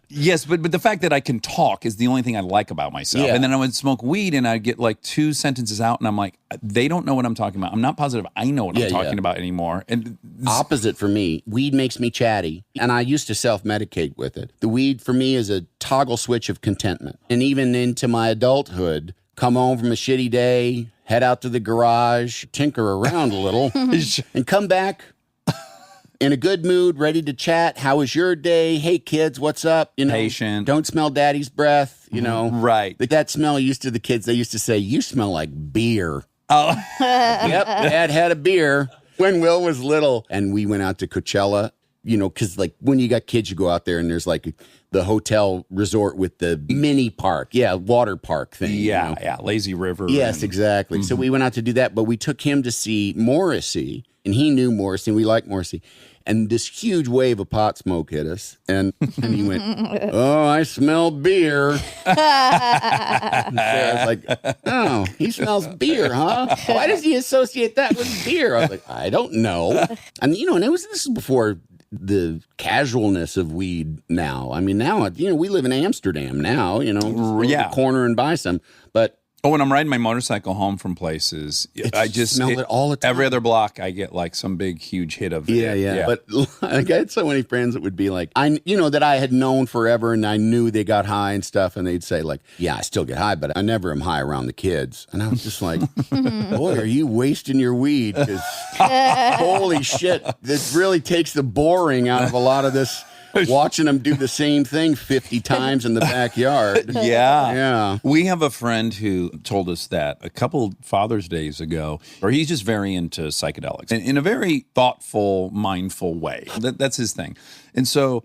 Yes, but the fact that I can talk is the only thing I like about myself. Yeah. And then I would smoke weed and I'd get like 2 sentences out and I'm like, they don't know what I'm talking about. I'm not positive I know what I'm talking about anymore. And Opposite for me. Weed makes me chatty, and I used to self-medicate with it. The weed for me is a toggle switch of contentment. And even into my adulthood, come home from a shitty day, head out to the garage, tinker around a little, and come back in a good mood, ready to chat. How was your day? Hey, kids, what's up? You know, Patient. Don't smell daddy's breath, you know. Right. That smell used to the kids, they used to say, you smell like beer. Oh. Yep, Dad had a beer when Will was little. And we went out to Coachella, you know, because like when you got kids, you go out there and there's like the hotel resort with the mini park. Yeah, water park thing. you Yeah, know. yeah. Lazy River. Yes, and- exactly. So we went out to do that, but we took him to see Morrissey, and he knew Morrissey, and we liked Morrissey. And this huge wave of pot smoke hit us, and he went, "Oh, I smell beer." So I was like, "Oh, he smells beer, huh? Why does he associate that with beer?" I was like, "I don't know." And you know, and this is before the casualness of weed. Now, I mean, now you know we live in Amsterdam now. You know, just go to the corner and buy some, but. Oh, when I'm riding my motorcycle home from places, I just smell it all the time. Every other block, I get like some big, huge hit of it. Yeah. But like, I had so many friends that would be like, that I had known forever, and I knew they got high and stuff, and they'd say like, yeah, I still get high, but I never am high around the kids. And I was just like, boy, are you wasting your weed? 'Cause holy shit, this really takes the boring out of a lot of this. watching them do the same thing 50 times in the backyard. Yeah. Yeah. We have a friend who told us that a couple Father's Days ago, or he's just very into psychedelics in a very thoughtful, mindful way. That's his thing. And so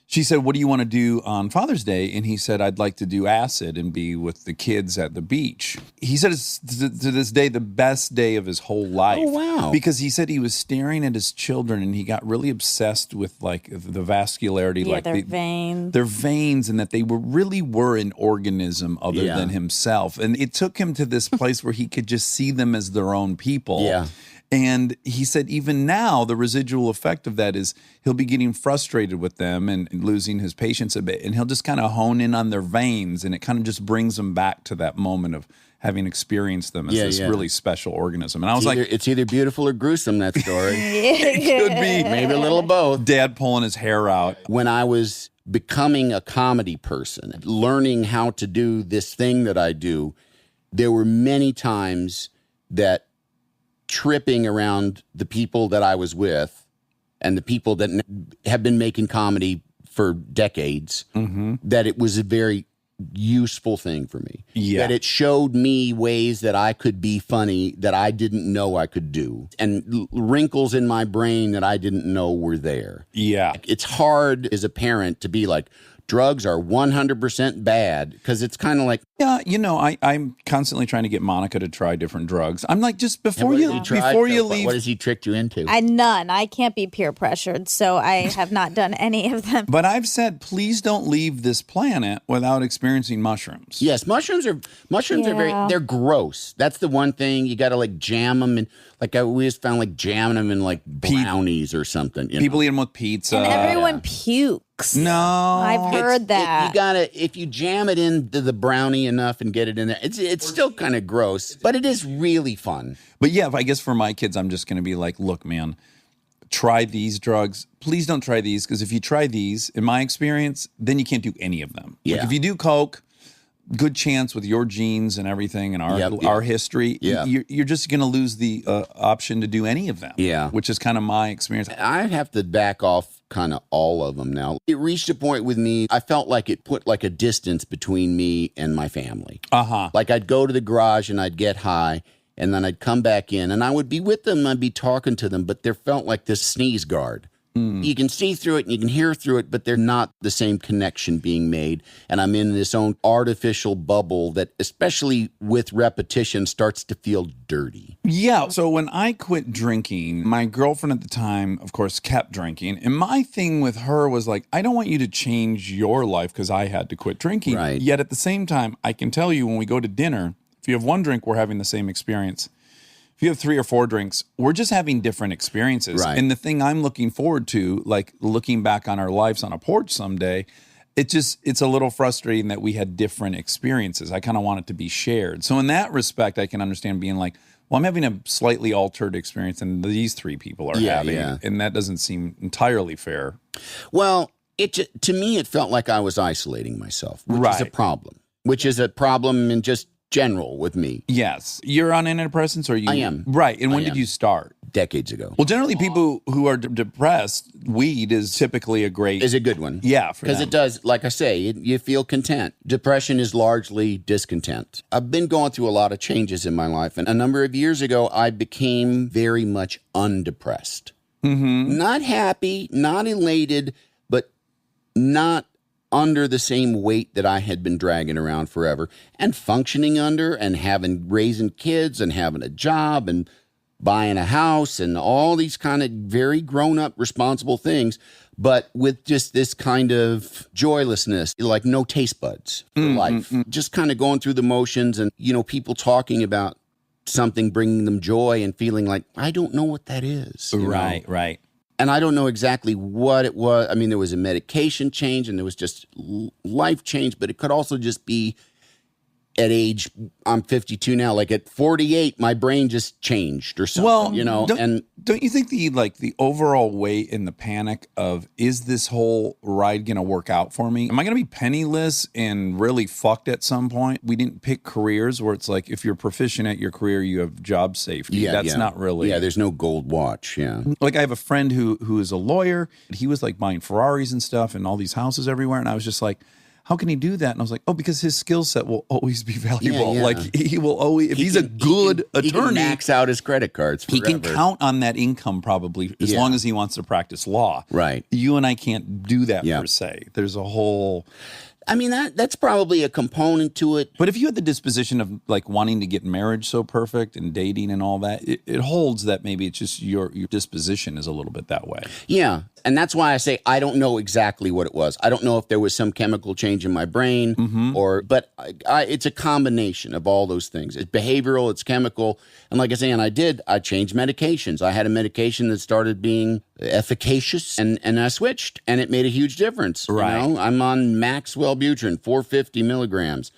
she said, what do you want to do on Father's Day? And he said, I'd like to do acid and be with the kids at the beach. He said it's to this day the best day of his whole life. Oh, wow. Because he said he was staring at his children and he got really obsessed with like the vascularity. Yeah, like their veins. Their veins, and that they really were an organism other than himself. And it took him to this place where he could just see them as their own people. Yeah. And he said even now, the residual effect of that is he'll be getting frustrated with them and losing his patience a bit. And he'll just kind of hone in on their veins. And it kind of just brings him back to that moment of having experienced them as this really special organism. And I was it's either beautiful or gruesome, that story. it could be. Maybe a little of both. Dad pulling his hair out. When I was becoming a comedy person, learning how to do this thing that I do, there were many times that tripping around the people that I was with and the people that have been making comedy for decades, that it was a very useful thing for me. Yeah. That it showed me ways that I could be funny that I didn't know I could do, and wrinkles in my brain that I didn't know were there. Yeah. It's hard as a parent to be like, drugs are 100% bad, because it's kind of like, Yeah, I'm constantly trying to get Monica to try different drugs. I'm like, just before what you have tried before so you far? leave. What has he tricked you into? None. I can't be peer pressured, so I have not done any of them. But I've said, please don't leave this planet without experiencing mushrooms. Yes, mushrooms are they're gross. That's the one thing you got to like jam them, and like I always found like jamming them in like brownies or something. People eat them with pizza. And everyone pukes. No, I've heard that. You gotta, if you jam it into the brownie enough and get it in there, it's still kind of gross, but it is really fun. But yeah, I guess for my kids, I'm just going to be like, look, man, try these drugs. Please don't try these, because if you try these, in my experience, then you can't do any of them. Yeah. Like if you do coke, good chance with your genes and everything and our history, you're just going to lose the option to do any of them. Yeah. Which is kind of my experience. I have to back off kind of all of them now. It reached a point with me, I felt like it put like a distance between me and my family. Like I'd go to the garage and I'd get high, and then I'd come back in and I would be with them, I'd be talking to them, but there felt like this sneeze guard. You can see through it and you can hear through it, but they're not the same connection being made. And I'm in this own artificial bubble that, especially with repetition, starts to feel dirty. Yeah. So when I quit drinking, my girlfriend at the time, of course, kept drinking. And my thing with her was like, I don't want you to change your life because I had to quit drinking. Right. Yet at the same time, I can tell you when we go to dinner, if you have one drink, we're having the same experience. If you have 3 or 4 drinks, we're just having different experiences. Right. And the thing I'm looking forward to, like looking back on our lives on a porch someday, it's a little frustrating that we had different experiences. I kind of want it to be shared. So in that respect, I can understand being like, well, I'm having a slightly altered experience than these 3 people are having. Yeah. And that doesn't seem entirely fair. Well, to me, it felt like I was isolating myself, which is a problem. Which is a problem in just general with me. Yes. You're on antidepressants, or you? I am. Right. And when did you start? Decades ago. Well, generally, people who are depressed, weed is typically a good one. Yeah, because it does, like I say, you feel content. Depression is largely discontent. I've been going through a lot of changes in my life, and a number of years ago, I became very much undepressed. Not happy, not elated, but not under the same weight that I had been dragging around forever and functioning under, and raising kids and having a job and buying a house and all these kind of very grown-up responsible things, but with just this kind of joylessness, like no taste buds for life. Just kind of going through the motions, and people talking about something bringing them joy and feeling like, I don't know what that is. Right. And I don't know exactly what it was. I mean, there was a medication change and there was just life change, but it could also just be I'm 52 now. Like at 48, my brain just changed or something, Well, you know? Don't you think the overall weight and the panic of, is this whole ride going to work out for me? Am I going to be penniless and really fucked at some point? We didn't pick careers where it's like, if you're proficient at your career, you have job safety. That's not really. Yeah, there's no gold watch. Yeah. Like I have a friend who is a lawyer. He was like buying Ferraris and stuff and all these houses everywhere. And I was just like, how can he do that? And I was like, because his skill set will always be valuable. Yeah. Like he will always, if he's a good attorney, he can max out his credit cards forever. He can count on that income probably as long as he wants to practice law. Right. You and I can't do that per se. There's a whole... I mean, that's probably a component to it. But if you had the disposition of like wanting to get marriage so perfect and dating and all that, it holds that maybe it's just your disposition is a little bit that way. Yeah. And that's why I say I don't know exactly what it was. I don't know if there was some chemical change in my brain but it's a combination of all those things. It's behavioral, it's chemical. And like I say, I changed medications. I had a medication that started being efficacious and I switched and it made a huge difference. Right. You know? I'm on Maxwell Butrin, 450 milligrams.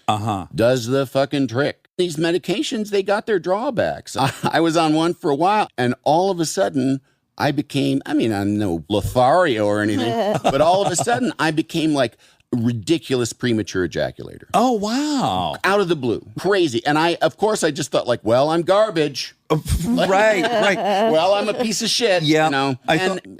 Does the fucking trick. These medications, they got their drawbacks. I was on one for a while and all of a sudden I became, I'm no Lothario or anything, but all of a sudden I became like a ridiculous premature ejaculator. Oh, wow. Out of the blue. Crazy. And I just thought like, well, I'm garbage. Right. Well, I'm a piece of shit. Yeah. You know?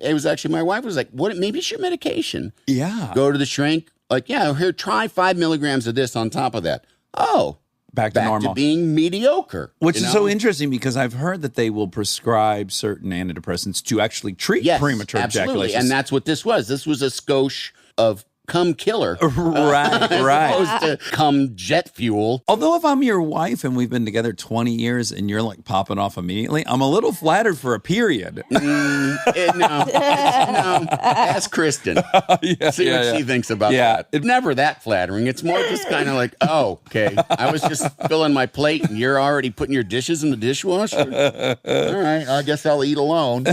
It was actually, my wife was like, what, maybe it's your medication. Yeah. Go to the shrink. Like, yeah, here, try 5 milligrams of this on top of that. Oh. Back to normal. To being mediocre. Which is so interesting because I've heard that they will prescribe certain antidepressants to actually treat premature ejaculation. And that's what this was. This was a skosh of cum killer. Right. As opposed to cum jet fuel. Although if I'm your wife and we've been together 20 years and you're like popping off immediately, I'm a little flattered for a period. No. Ask Kristen. See what she thinks about that. It's never that flattering. It's more just kind of like, oh, okay. I was just filling my plate and you're already putting your dishes in the dishwasher? All right. I guess I'll eat alone.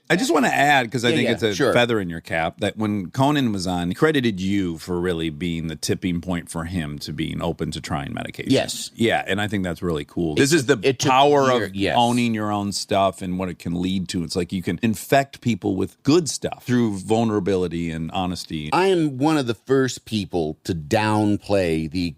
I just want to add, because I think it's a feather in your cap, that when Conan was on, he credited you for really being the tipping point for him to being open to trying medication. Yes. Yeah, and I think that's really cool. This is the power of owning your own stuff and what it can lead to. It's like you can infect people with good stuff through vulnerability and honesty. I am one of the first people to downplay the,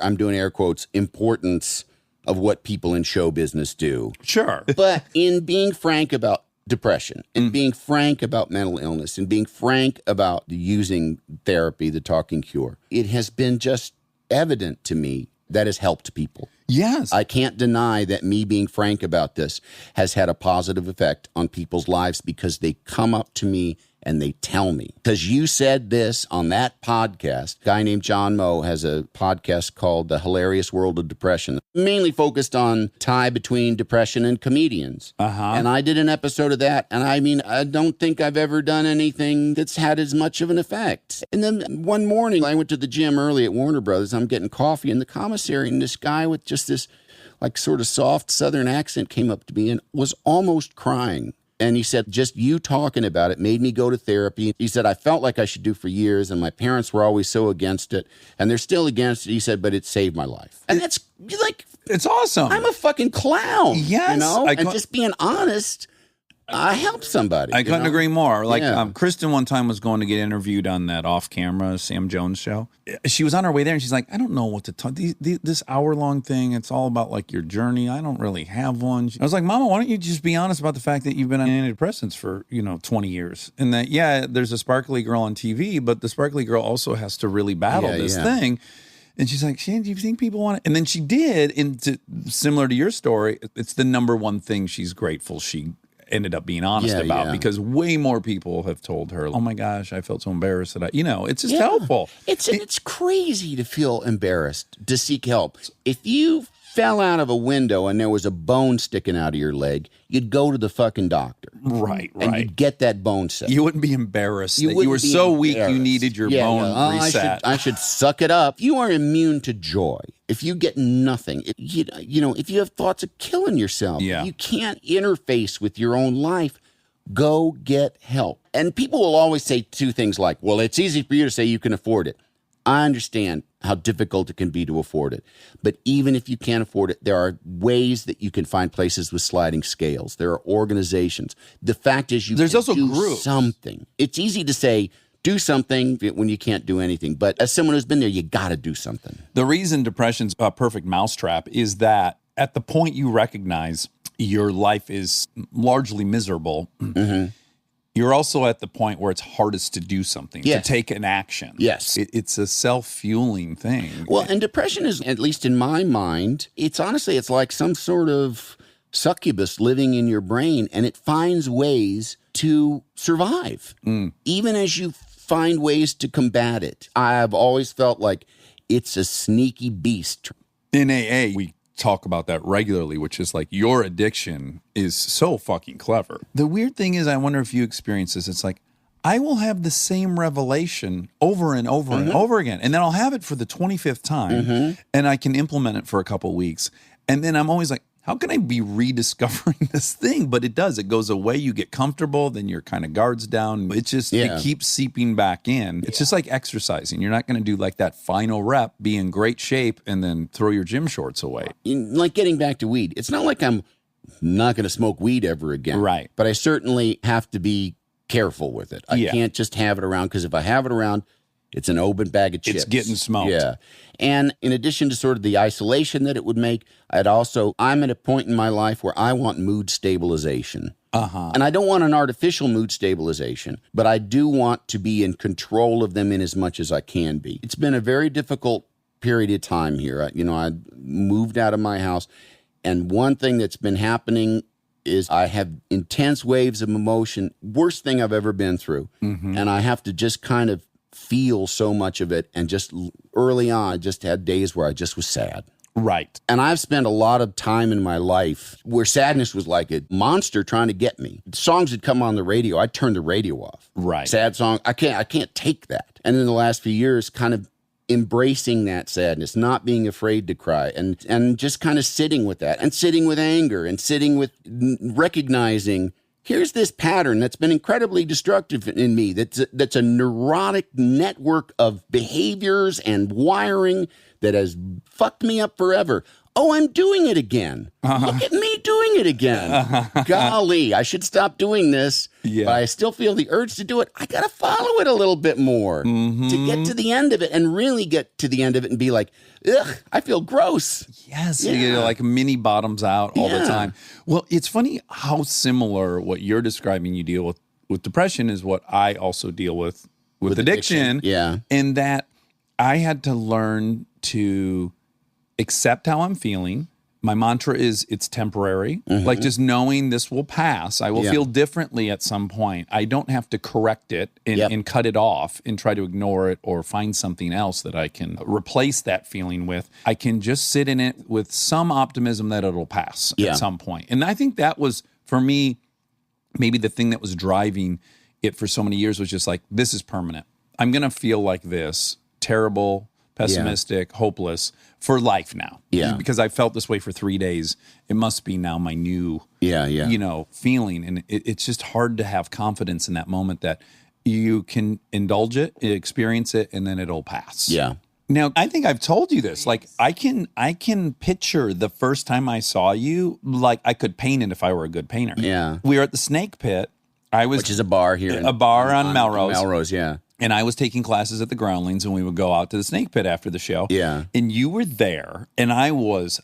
I'm doing air quotes, importance of what people in show business do. Sure. But in being frank about depression and being frank about mental illness and being frank about using therapy, the talking cure, it has been just evident to me that has helped people. Yes. I can't deny that me being frank about this has had a positive effect on people's lives because they come up to me and they tell me. Because you said this on that podcast. A guy named John Moe has a podcast called The Hilarious World of Depression, mainly focused on tie between depression and comedians. And I did an episode of that, and I don't think I've ever done anything that's had as much of an effect. And then one morning, I went to the gym early at Warner Brothers. I'm getting coffee in the commissary, and this guy with just this like sort of soft Southern accent came up to me and was almost crying. And he said, just you talking about it made me go to therapy. He said, I felt like I should do for years, and my parents were always so against it, and they're still against it. He said, but it saved my life. And that's like, it's awesome. I'm a fucking clown. Yes. You know? And just being honest, I help somebody. I couldn't agree more. Like Kristen one time was going to get interviewed on that off-camera Sam Jones show. She was on her way there and she's like, I don't know what to talk. This hour-long thing, it's all about like your journey. I don't really have one. I was like, Mama, why don't you just be honest about the fact that you've been on antidepressants for 20 years, and that there's a sparkly girl on TV, but the sparkly girl also has to really battle this thing. And she's like, Shan, do you think people want it? And then she did, similar to your story, it's the number one thing she's grateful she ended up being honest about, because way more people have told her, oh my gosh, I felt so embarrassed that it's just helpful. It's crazy to feel embarrassed, to seek help. If you fell out of a window and there was a bone sticking out of your leg, you'd go to the fucking doctor. Right. And you'd get that bone set. You wouldn't be embarrassed that you were so weak you needed your bone reset. I should suck it up. You are immune to joy. If you get nothing, if you have thoughts of killing yourself, you can't interface with your own life, go get help. And people will always say two things like, well, it's easy for you to say you can afford it. I understand how difficult it can be to afford it. But even if you can't afford it, there are ways that you can find places with sliding scales. There are organizations. The fact is There's can also do groups. something. It's easy to say, do something when you can't do anything. But as someone who's been there, you got to do something. The reason depression's a perfect mousetrap is that at the point you recognize your life is largely miserable, you're also at the point where it's hardest to do something, Yes. to take an action. Yes. It's a self-fueling thing. Well, and depression is, at least in my mind, it's like some sort of succubus living in your brain, and it finds ways to survive, even as you find ways to combat it. I've always felt like it's a sneaky beast. In AA, we talk about that regularly, which is like your addiction is so fucking clever. The weird thing is, I wonder if you experience this. It's like, I will have the same revelation over and over and over again. And then I'll have it for the 25th time and I can implement it for a couple weeks. And then I'm always like, how can I be rediscovering this thing? But it does. It goes away. You get comfortable. Then your kind of guards down. It just, it keeps seeping back in. It's just like exercising. You're not going to do like that final rep, be in great shape, and then throw your gym shorts away. Like getting back to weed. It's not like I'm not going to smoke weed ever again. Right. But I certainly have to be careful with it. I can't just have it around, because if I have it around, it's an open bag of chips. It's getting smoked. Yeah. And in addition to sort of the isolation that it would make, I'm at a point in my life where I want mood stabilization. And I don't want an artificial mood stabilization, but I do want to be in control of them in as much as I can be. It's been a very difficult period of time here. I moved out of my house, and one thing that's been happening is I have intense waves of emotion, worst thing I've ever been through. And I have to just kind of feel so much of it. And just early on, I just had days where I just was sad. Right. And I've spent a lot of time in my life where sadness was like a monster trying to get me. Songs would come on the radio, I'd turn the radio off. Right. Sad song, I can't take that. And in the last few years, kind of embracing that sadness, not being afraid to cry, and just kind of sitting with that, and sitting with anger, and sitting with recognizing, here's this pattern that's been incredibly destructive in me, that's a neurotic network of behaviors and wiring that has fucked me up forever. Oh, I'm doing it again. Look at me doing it again. Golly, I should stop doing this. But I still feel the urge to do it. I got to follow it a little bit more to get to the end of it, and really get to the end of it and be like, ugh, I feel gross. Yes. You get like mini bottoms out all the time. Well, it's funny how similar what you're describing you deal with depression is what I also deal with addiction. Yeah. And that I had to learn to accept how I'm feeling. My mantra is it's temporary. Like just knowing this will pass. I will feel differently at some point. I don't have to correct it and cut it off and try to ignore it or find something else that I can replace that feeling with. I can just sit in it with some optimism that it'll pass at some point. And I think that was, for me, maybe the thing that was driving it for so many years was just like, this is permanent. I'm going to feel like this, terrible, pessimistic, hopeless for life now. Yeah. Because I felt this way for 3 days. It must be now my new, feeling. And it's just hard to have confidence in that moment that you can indulge it, experience it, and then it'll pass. Yeah. Now, I think I've told you this. Like, I can picture the first time I saw you, like I could paint it if I were a good painter. Yeah. We were at the Snake Pit. Which is a bar here. A bar on Melrose. Melrose, yeah. And I was taking classes at the Groundlings, and we would go out to the Snake Pit after the show. Yeah. And you were there, and I was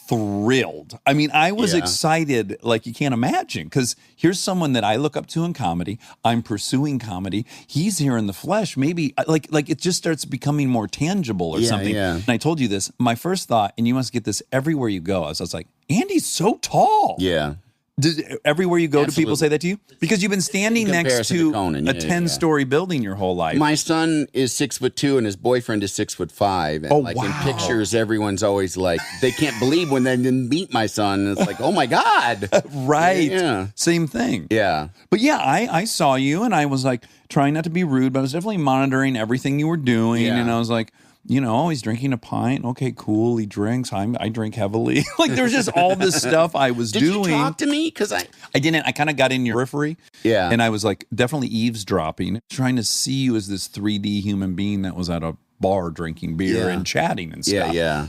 thrilled. I mean, I was excited like you can't imagine, because here's someone that I look up to in comedy. I'm pursuing comedy. He's here in the flesh. Maybe like it just starts becoming more tangible or something. Yeah. And I told you this. My first thought, and you must get this everywhere you go, I was like, Andy's so tall. Yeah. Everywhere you go, do people say that to you? Because you've been standing next to Conan, a 10-story building your whole life. My son is 6'2", and his boyfriend is 6'5". And in pictures, everyone's always like, they can't believe when they didn't meet my son. And it's like, oh my God. Right. Yeah. Same thing. Yeah. But yeah, I saw you, and I was like trying not to be rude, but I was definitely monitoring everything you were doing. And I was like, he's drinking a pint. Okay, cool. He drinks. I drink heavily. Like, there's just all this stuff I was doing. Did you talk to me? Because I didn't. I kind of got in your periphery. Yeah. And I was like definitely eavesdropping, trying to see you as this 3D human being that was at a bar drinking beer and chatting and stuff. Yeah.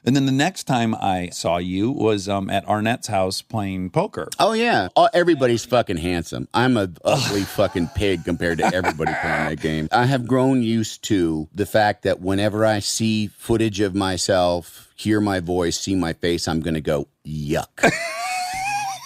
And then the next time I saw you was at Arnett's house playing poker. Oh, yeah. Everybody's fucking handsome. I'm a ugly fucking pig compared to everybody playing that game. I have grown used to the fact that whenever I see footage of myself, hear my voice, see my face, I'm going to go, yuck.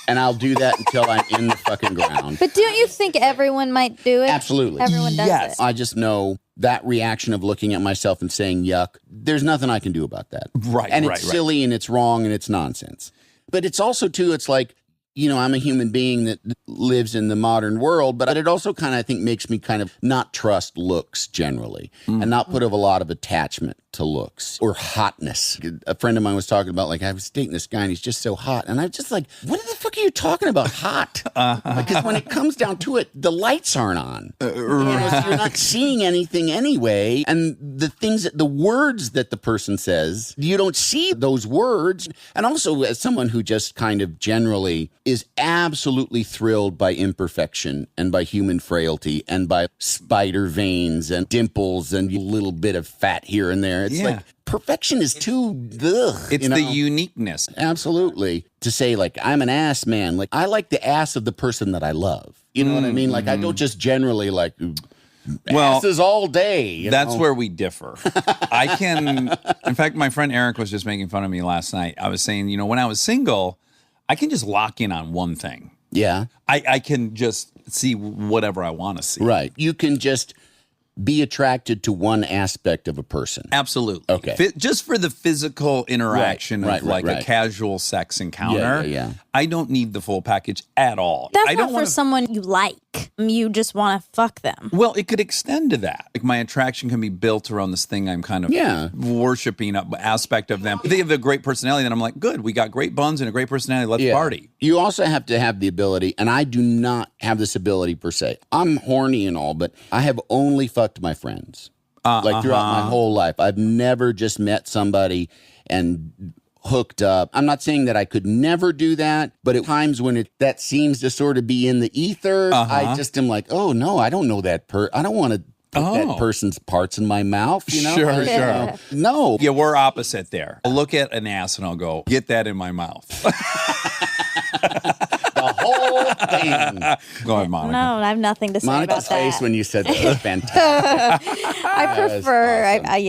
And I'll do that until I'm in the fucking ground. But don't you think everyone might do it? Absolutely. Everyone does it. I just know that reaction of looking at myself and saying yuck, there's nothing I can do about that. Right, And right, it's silly and it's wrong and it's nonsense. But it's also, too, it's like, you know, I'm a human being that lives in the modern world, but it also kind of, I think, makes me kind of not trust looks generally and not put a lot of attachment to looks or hotness. A friend of mine was talking about, like, I was dating this guy and he's just so hot. And I was just like, what the fuck are you talking about hot? Because when it comes down to it, the lights aren't on. You know, so you're not seeing anything anyway. And the words that the person says, you don't see those words. And also, as someone who just kind of generally is absolutely thrilled by imperfection and by human frailty and by spider veins and dimples and a little bit of fat here and there. It's like perfection is too ugh. It's the uniqueness. Absolutely. To say, like, I'm an ass man. Like, I like the ass of the person that I love. You know what I mean? Like, I don't just generally like asses all day. That's where we differ. In fact, my friend Eric was just making fun of me last night. I was saying, you know, when I was single, I can just lock in on one thing. Yeah. I can just see whatever I want to see. Right. You can just be attracted to one aspect of a person. Absolutely. Okay. Just for the physical interaction of a casual sex encounter. Yeah. I don't need the full package at all. That's not for someone you like. You just want to fuck them. Well, it could extend to that. Like, my attraction can be built around this thing I'm kind of worshiping aspect of them. If they have a great personality, then I'm like, good, we got great buns and a great personality. Let's party. You also have to have the ability, and I do not have this ability per se. I'm horny and all, but I have only fucked my friends. Like throughout my whole life. I've never just met somebody and hooked up. I'm not saying that I could never do that, but at times when that seems to sort of be in the ether, I just am like, oh no, I don't know that I don't want to put that person's parts in my mouth, you know? Sure. No. Yeah, we're opposite there. I'll look at an ass and I'll go, get that in my mouth. The whole thing. Go ahead, Monica. No, I have nothing to say Monica's about that. face when you said that was fantastic. I prefer, awesome.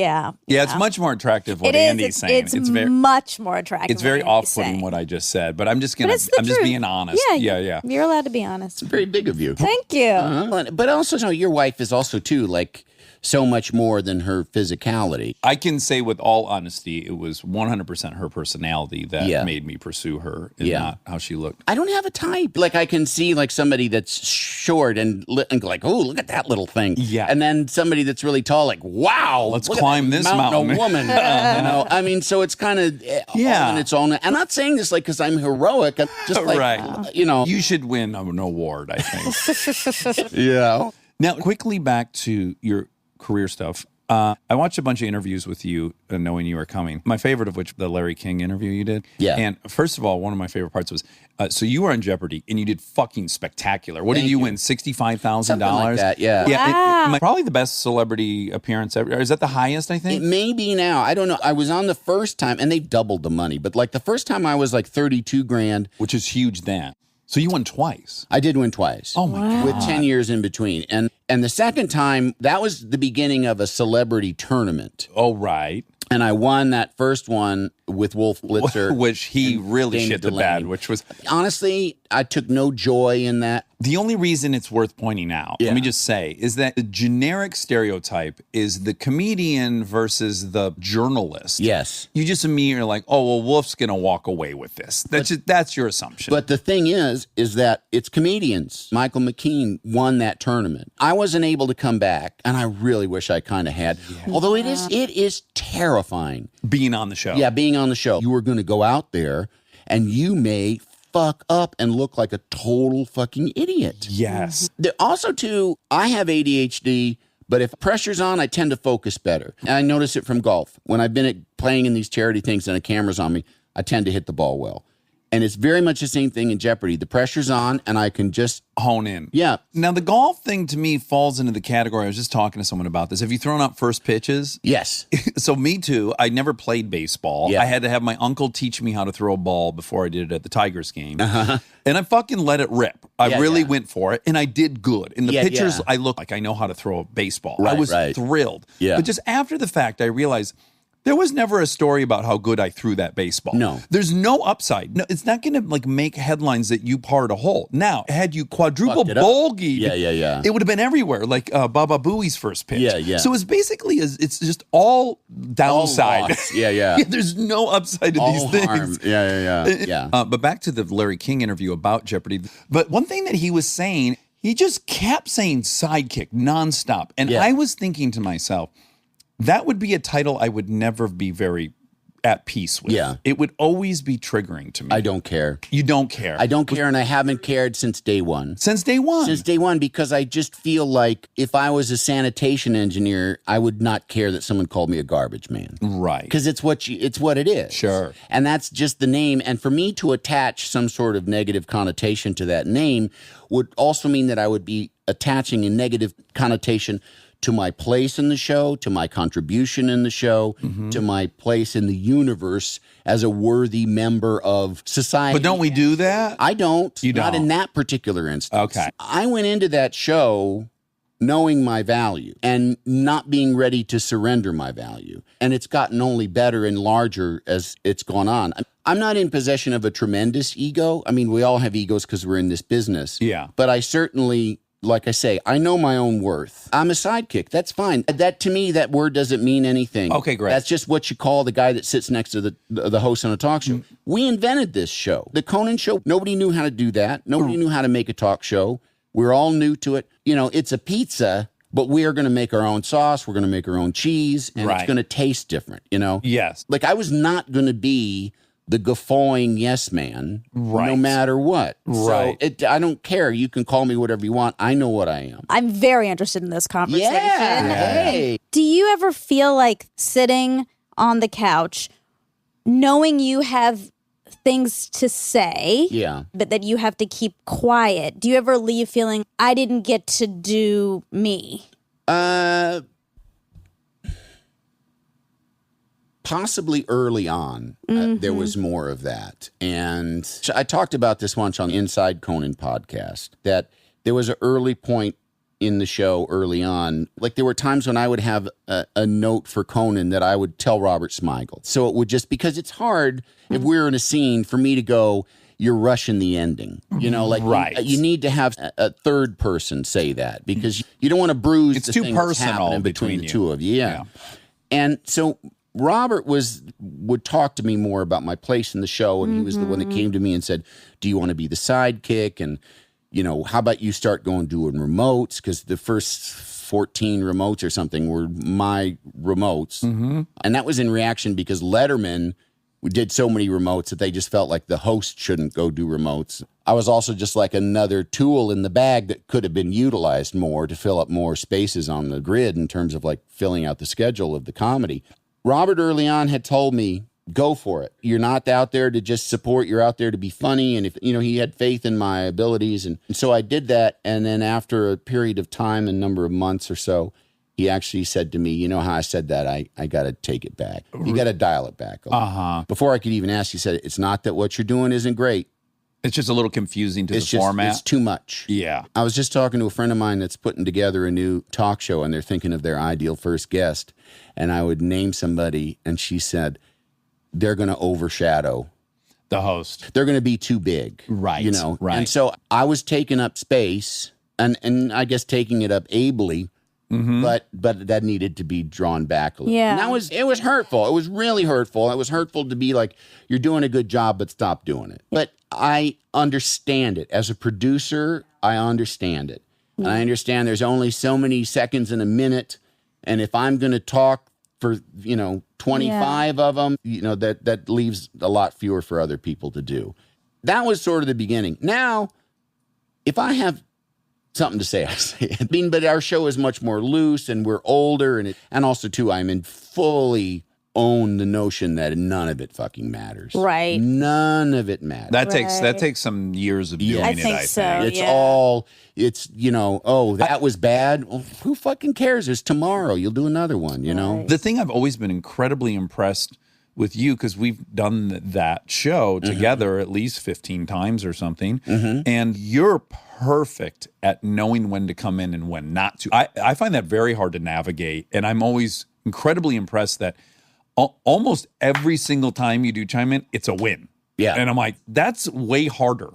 Yeah, it's much more attractive what Andy's saying. It's much more attractive. It's very off-putting what I just said, but I'm just just being honest. Yeah. You're allowed to be honest. It's very big of you. Thank you. But also, no, your wife is also too like so much more than her physicality. I can say with all honesty, it was 100% her personality that made me pursue her and not how she looked. I don't have a type. Like, I can see like somebody that's short and like, oh, look at that little thing. Yeah. And then somebody that's really tall, like, wow, let's climb this mountain. A woman. You know, I mean, so it's kind of all in its own. I'm not saying this like because I'm heroic. I'm just like, you know. You should win an award, I think. Yeah. Now, quickly back to your career stuff. I watched a bunch of interviews with you knowing you were coming. My favorite of which, the Larry King interview you did. Yeah. And first of all, one of my favorite parts was, so you were on Jeopardy and you did fucking spectacular. What did you win? $65,000? Something like that, yeah. Yeah. Probably the best celebrity appearance ever. Is that the highest, I think? It may be now. I don't know. I was on the first time, and they've doubled the money. But like the first time I was like 32 grand. Which is huge then. So you won twice. I did win twice. Oh, my God. With 10 years in between. And the second time, that was the beginning of a celebrity tournament. Oh, right. And I won that first one with Wolf Blitzer. Which he really Dana shit the Delaney. bed, which was... Honestly, I took no joy in that. The only reason it's worth pointing out, let me just say, is that the generic stereotype is the comedian versus the journalist. Yes. You just immediately are like, oh, well, Wolf's going to walk away with this. That's your assumption. But the thing is that it's comedians. Michael McKean won that tournament. I wasn't able to come back, and I really wish I kind of had. Yeah. Although it is terrifying. Being on the show. Yeah, being on the show. You are going to go out there, and you may fuck up and look like a total fucking idiot. Yes. Also, too, I have ADHD, but if pressure's on, I tend to focus better. And I notice it from golf. When I've been playing in these charity things and a camera's on me, I tend to hit the ball well. And it's very much the same thing in Jeopardy. The pressure's on, and I can just hone in. Yeah. Now, the golf thing to me falls into the category. I was just talking to someone about this. Have you thrown out first pitches? Yes. So me too. I never played baseball. Yeah. I had to have my uncle teach me how to throw a ball before I did it at the Tigers game. And I fucking let it rip. I really went for it, and I did good. In the pictures, I look like I know how to throw a baseball. I was thrilled. Yeah. But just after the fact, I realized there was never a story about how good I threw that baseball. No. There's no upside. No, it's not going to like make headlines that you parred a hole. Now, had you quadruple bogeyed, it would have been everywhere, like Baba Booey's first pitch. Yeah. So it's basically, it's just all downside. All yeah. There's no upside to these harm. things. Yeah. But back to the Larry King interview about Jeopardy. But one thing that he was saying, he just kept saying sidekick nonstop. And I was thinking to myself, that would be a title I would never be very at peace with. Yeah. It would always be triggering to me. I don't care. You don't care. I don't care, and I haven't cared since day one. Since day one? Since day one, because I just feel like if I was a sanitation engineer, I would not care that someone called me a garbage man. Right. Because it's what it is. Sure. And that's just the name. And for me to attach some sort of negative connotation to that name would also mean that I would be attaching a negative connotation to my place in the show, to my contribution in the show, to my place in the universe as a worthy member of society. But don't we do that? I don't. You don't? Not in that particular instance. Okay. I went into that show knowing my value and not being ready to surrender my value. And it's gotten only better and larger as it's gone on. I'm not in possession of a tremendous ego. I mean, we all have egos because we're in this business. Yeah. But I certainly, like I say, I know my own worth. I'm a sidekick. That's fine. That, to me, that word doesn't mean anything. Okay, great. That's just what you call the guy that sits next to the host on a talk show. We invented this show. The Conan show, nobody knew how to do that. Nobody knew how to make a talk show. We're all new to it. You know, it's a pizza, but we are going to make our own sauce. We're going to make our own cheese, and it's going to taste different, you know? Yes. Like, I was not going to be the guffawing yes man, no matter what. Right. So I don't care. You can call me whatever you want. I know what I am. I'm very interested in this conversation. Hey. Do you ever feel like sitting on the couch, knowing you have things to say, but that you have to keep quiet? Do you ever leave feeling, I didn't get to do me? Possibly early on, there was more of that. And I talked about this once on the Inside Conan podcast, that there was an early point in the show early on. Like, there were times when I would have a note for Conan that I would tell Robert Smigel. So it would just, because it's hard if we're in a scene for me to go, you're rushing the ending. You know, like you need to have a third person say that, because you don't want to bruise It's the too thing that's personal happening between the you. two of you. Yeah. And so Robert would talk to me more about my place in the show, and he was the one that came to me and said, do you want to be the sidekick? And, you know, how about you start doing remotes? Because the first 14 remotes or something were my remotes. And that was in reaction because Letterman did so many remotes that they just felt like the host shouldn't go do remotes. I was also just like another tool in the bag that could have been utilized more to fill up more spaces on the grid in terms of like filling out the schedule of the comedy. Robert early on had told me, go for it. You're not out there to just support. You're out there to be funny. And if, you know, he had faith in my abilities. And so I did that. And then after a period of time, a number of months or so, he actually said to me, you know how I said that? I got to take it back. You got to dial it back. Before I could even ask, he said, it's not that what you're doing isn't great. It's just a little confusing to the format. It's too much. Yeah. I was just talking to a friend of mine that's putting together a new talk show, and they're thinking of their ideal first guest. And I would name somebody, and she said, they're going to overshadow the host. They're going to be too big. Right. You know? Right. And so I was taking up space, and I guess taking it up ably, but that needed to be drawn back a little. Yeah. And it was hurtful. It was really hurtful. It was hurtful to be like, you're doing a good job, but stop doing it. But I understand it. As a producer, I understand it. And I understand there's only so many seconds in a minute. And if I'm going to talk for, 25 of them, that leaves a lot fewer for other people to do. That was sort of the beginning. Now, if I have something to say, I say it. I mean, but our show is much more loose, and we're older, and also too, I'm in fully own the notion that none of it fucking matters. Right. None of it matters. That takes some years of doing I it, think I so. think. It's that was bad. Well, who fucking cares? There's tomorrow. You'll do another one, you know? The thing I've always been incredibly impressed with you, because we've done that show together at least 15 times or something, and you're perfect at knowing when to come in and when not to. I find that very hard to navigate, and I'm always incredibly impressed that almost every single time you do chime in, it's a win. Yeah. And I'm like, that's way harder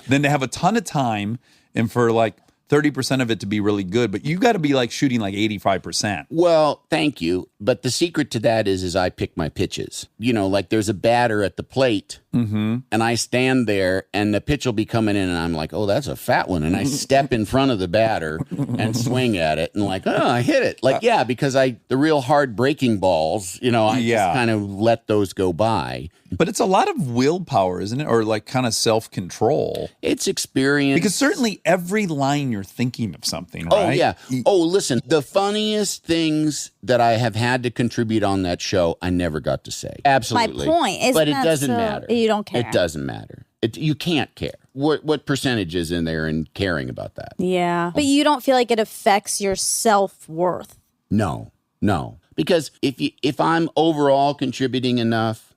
than to have a ton of time and for like 30% of it to be really good, but you got to be like shooting like 85%. Well, thank you. But the secret to that is I pick my pitches. You know, like there's a batter at the plate, and I stand there, and the pitch will be coming in, and I'm like, oh, that's a fat one. And I step in front of the batter and swing at it, and like, oh, I hit it. Like, yeah, because the real hard breaking balls, you know, I just kind of let those go by. But it's a lot of willpower, isn't it? Or like kind of self-control. It's experience. Because certainly every line you're thinking of something, Oh, right? yeah. Oh, listen, the funniest things that I have had to contribute on that show, I never got to say. Absolutely. My point is, but it doesn't matter. You don't care. It doesn't matter. You can't care. What percentage is in there in caring about that? Yeah. But you don't feel like it affects your self-worth. No. Because if I'm overall contributing enough,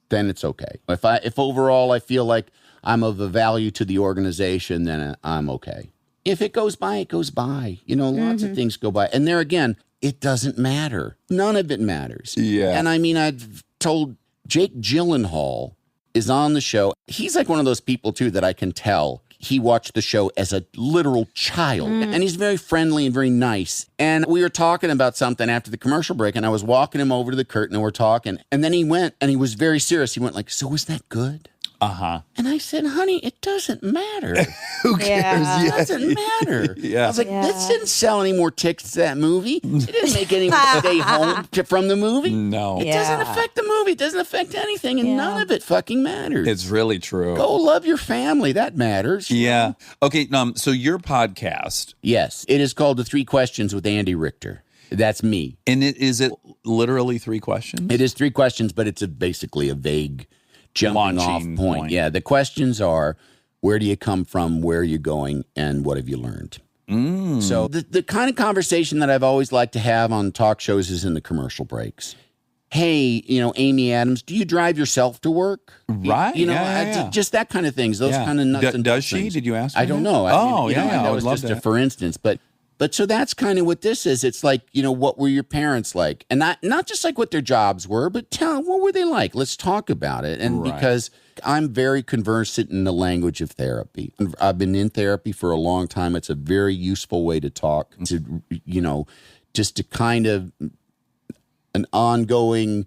then it's okay. If overall I feel like I'm of a value to the organization, then I'm okay. If it goes by, it goes by. You know, lots of things go by. And there again, it doesn't matter. None of it matters. Yeah. And I mean, I've told Jake Gyllenhaal is on the show. He's like one of those people, too, that I can tell he watched the show as a literal child. And he's very friendly and very nice. And we were talking about something after the commercial break, and I was walking him over to the curtain, and we're talking. And then he went, and he was very serious. He went like, so was that good? Uh-huh. And I said, honey, it doesn't matter. Who cares? Yeah. It doesn't matter. Yeah. I was like, this didn't sell any more tickets to that movie. It didn't make anyone stay home from the movie. No. It doesn't affect the movie. It doesn't affect anything, and none of it fucking matters. It's really true. Go love your family. That matters. Yeah. Okay, so your podcast. Yes. It is called The 3 Questions with Andy Richter. That's me. And is it literally 3 questions? It is 3 questions, but it's basically a vague jumping off Launching point. point. Yeah. The questions are, where do you come from? Where are you going? And what have you learned? So the kind of conversation that I've always liked to have on talk shows is in the commercial breaks. Hey, Amy Adams, do you drive yourself to work? Right. Yeah. Just that kind of things. Those kind of nuts and Does bolts she? things. Did you ask her I don't that? know. I was would just love a that. for instance, but so that's kind of what this is. It's like, what were your parents like? And not just like what their jobs were, but what were they like? Let's talk about it. And Right. because I'm very conversant in the language of therapy. I've been in therapy for a long time. It's a very useful way to talk, to, just to kind of an ongoing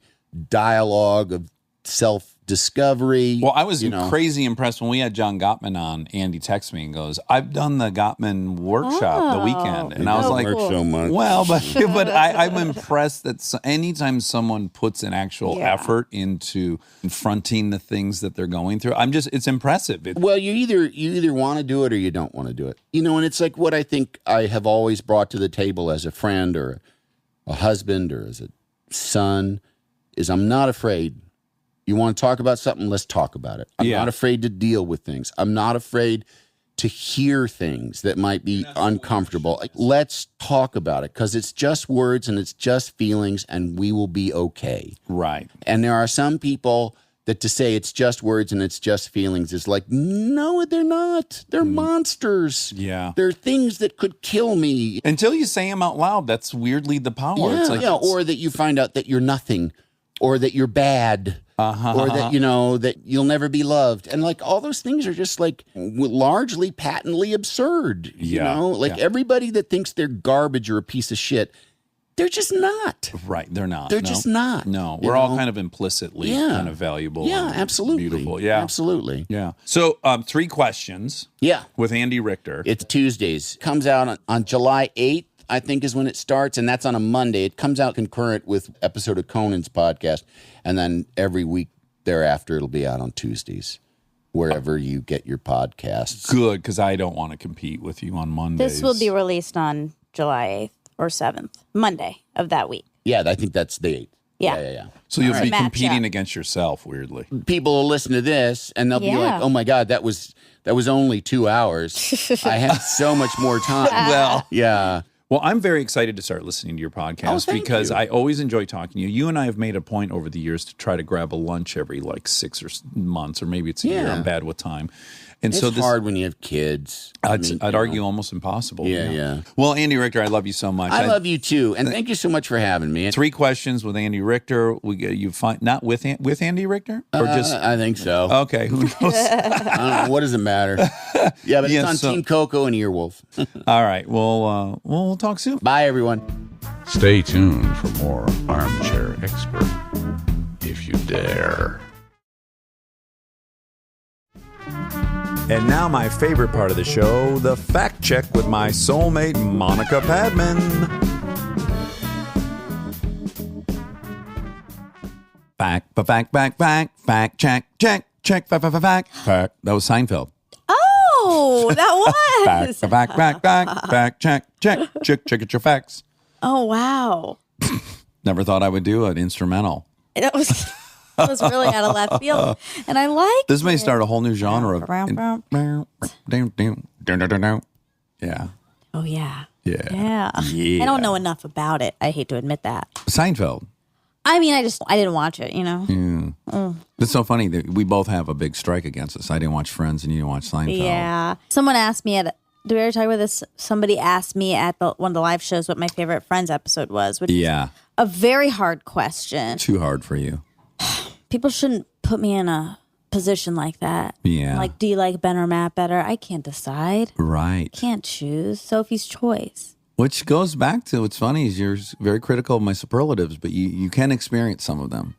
dialogue of self-discovery. Well, I was crazy impressed when we had John Gottman on. Andy texted me and goes, I've done the Gottman workshop the weekend. And I was like, work so much. well, but I'm impressed that anytime someone puts an actual effort into confronting the things that they're going through, it's impressive. Well, you either want to do it or you don't want to do it. And it's like what I think I have always brought to the table as a friend or a husband or as a son is I'm not afraid. You want to talk about something? Let's talk about it. I'm not afraid to deal with things. I'm not afraid to hear things that might be uncomfortable. Like, let's talk about it because it's just words and it's just feelings and we will be okay. Right. And there are some people that to say it's just words and it's just feelings is like, no, they're not. They're monsters. Yeah. They're things that could kill me. Until you say them out loud, that's weirdly the power. Yeah, It's like, or that you find out that you're nothing or that you're bad. Or that, that you'll never be loved. And like all those things are just like largely patently absurd. Everybody that thinks they're garbage or a piece of shit, they're just not. Right. They're not. They're just not. No. We're all kind of implicitly kind of valuable. Yeah, and absolutely. Beautiful. Yeah. Absolutely. Yeah. So 3 questions. Yeah. With Andy Richter. It's Tuesdays. Comes out on July 8th. I think is when it starts, and that's on a Monday. It comes out concurrent with episode of Conan's podcast, and then every week thereafter it'll be out on Tuesdays, wherever you get your podcasts. Good, because I don't want to compete with you on Mondays. This will be released on July 8th or 7th, Monday of that week. Yeah, I think that's the 8th. Yeah. So you'll All be right. competing Matchup. against yourself, weirdly. People will listen to this and they'll be like, "Oh my God, that was only 2 hours. I have so much more time." Well, Yeah. Well, I'm very excited to start listening to your podcast thank because you. I always enjoy talking to you. You and I have made a point over the years to try to grab a lunch every like 6 months, or maybe it's a year. Yeah. I'm bad with time. And It's so this, hard when you have kids. I'd argue almost impossible. Yeah. Well, Andy Richter, I love you so much. I love you too. And thank you so much for having me. 3 questions with Andy Richter. You find not with Andy Richter or just I think so. okay. Who knows? I don't know. What does it matter? Yeah, but Yeah, it's on so- Team Coco and Earwolf. All right. Well, we'll talk soon. Bye, everyone. Stay tuned for more Armchair Expert, if you dare. And now my favorite part of the show, the fact check with my soulmate, Monica Padman. Fact check. Fact. That was Seinfeld. Oh, that was. Fact check your facts. Oh, wow. Never thought I would do an instrumental. That was really out of left field. And I like This may start a whole new genre of. Yeah. Oh, yeah. Yeah. Yeah. I don't know enough about it. I hate to admit that. Seinfeld. I mean, I didn't watch it, you know? It's so funny that we both have a big strike against us. I didn't watch Friends and you didn't watch Seinfeld. Yeah. Someone asked me did we ever talk about this? Somebody asked me at one of the live shows what my favorite Friends episode was, which is a very hard question. Too hard for you. People shouldn't put me in a position like that. Yeah. Like, do you like Ben or Matt better? I can't decide. Right. Can't choose. Sophie's choice. Which goes back to what's funny is you're very critical of my superlatives, but you can experience some of them.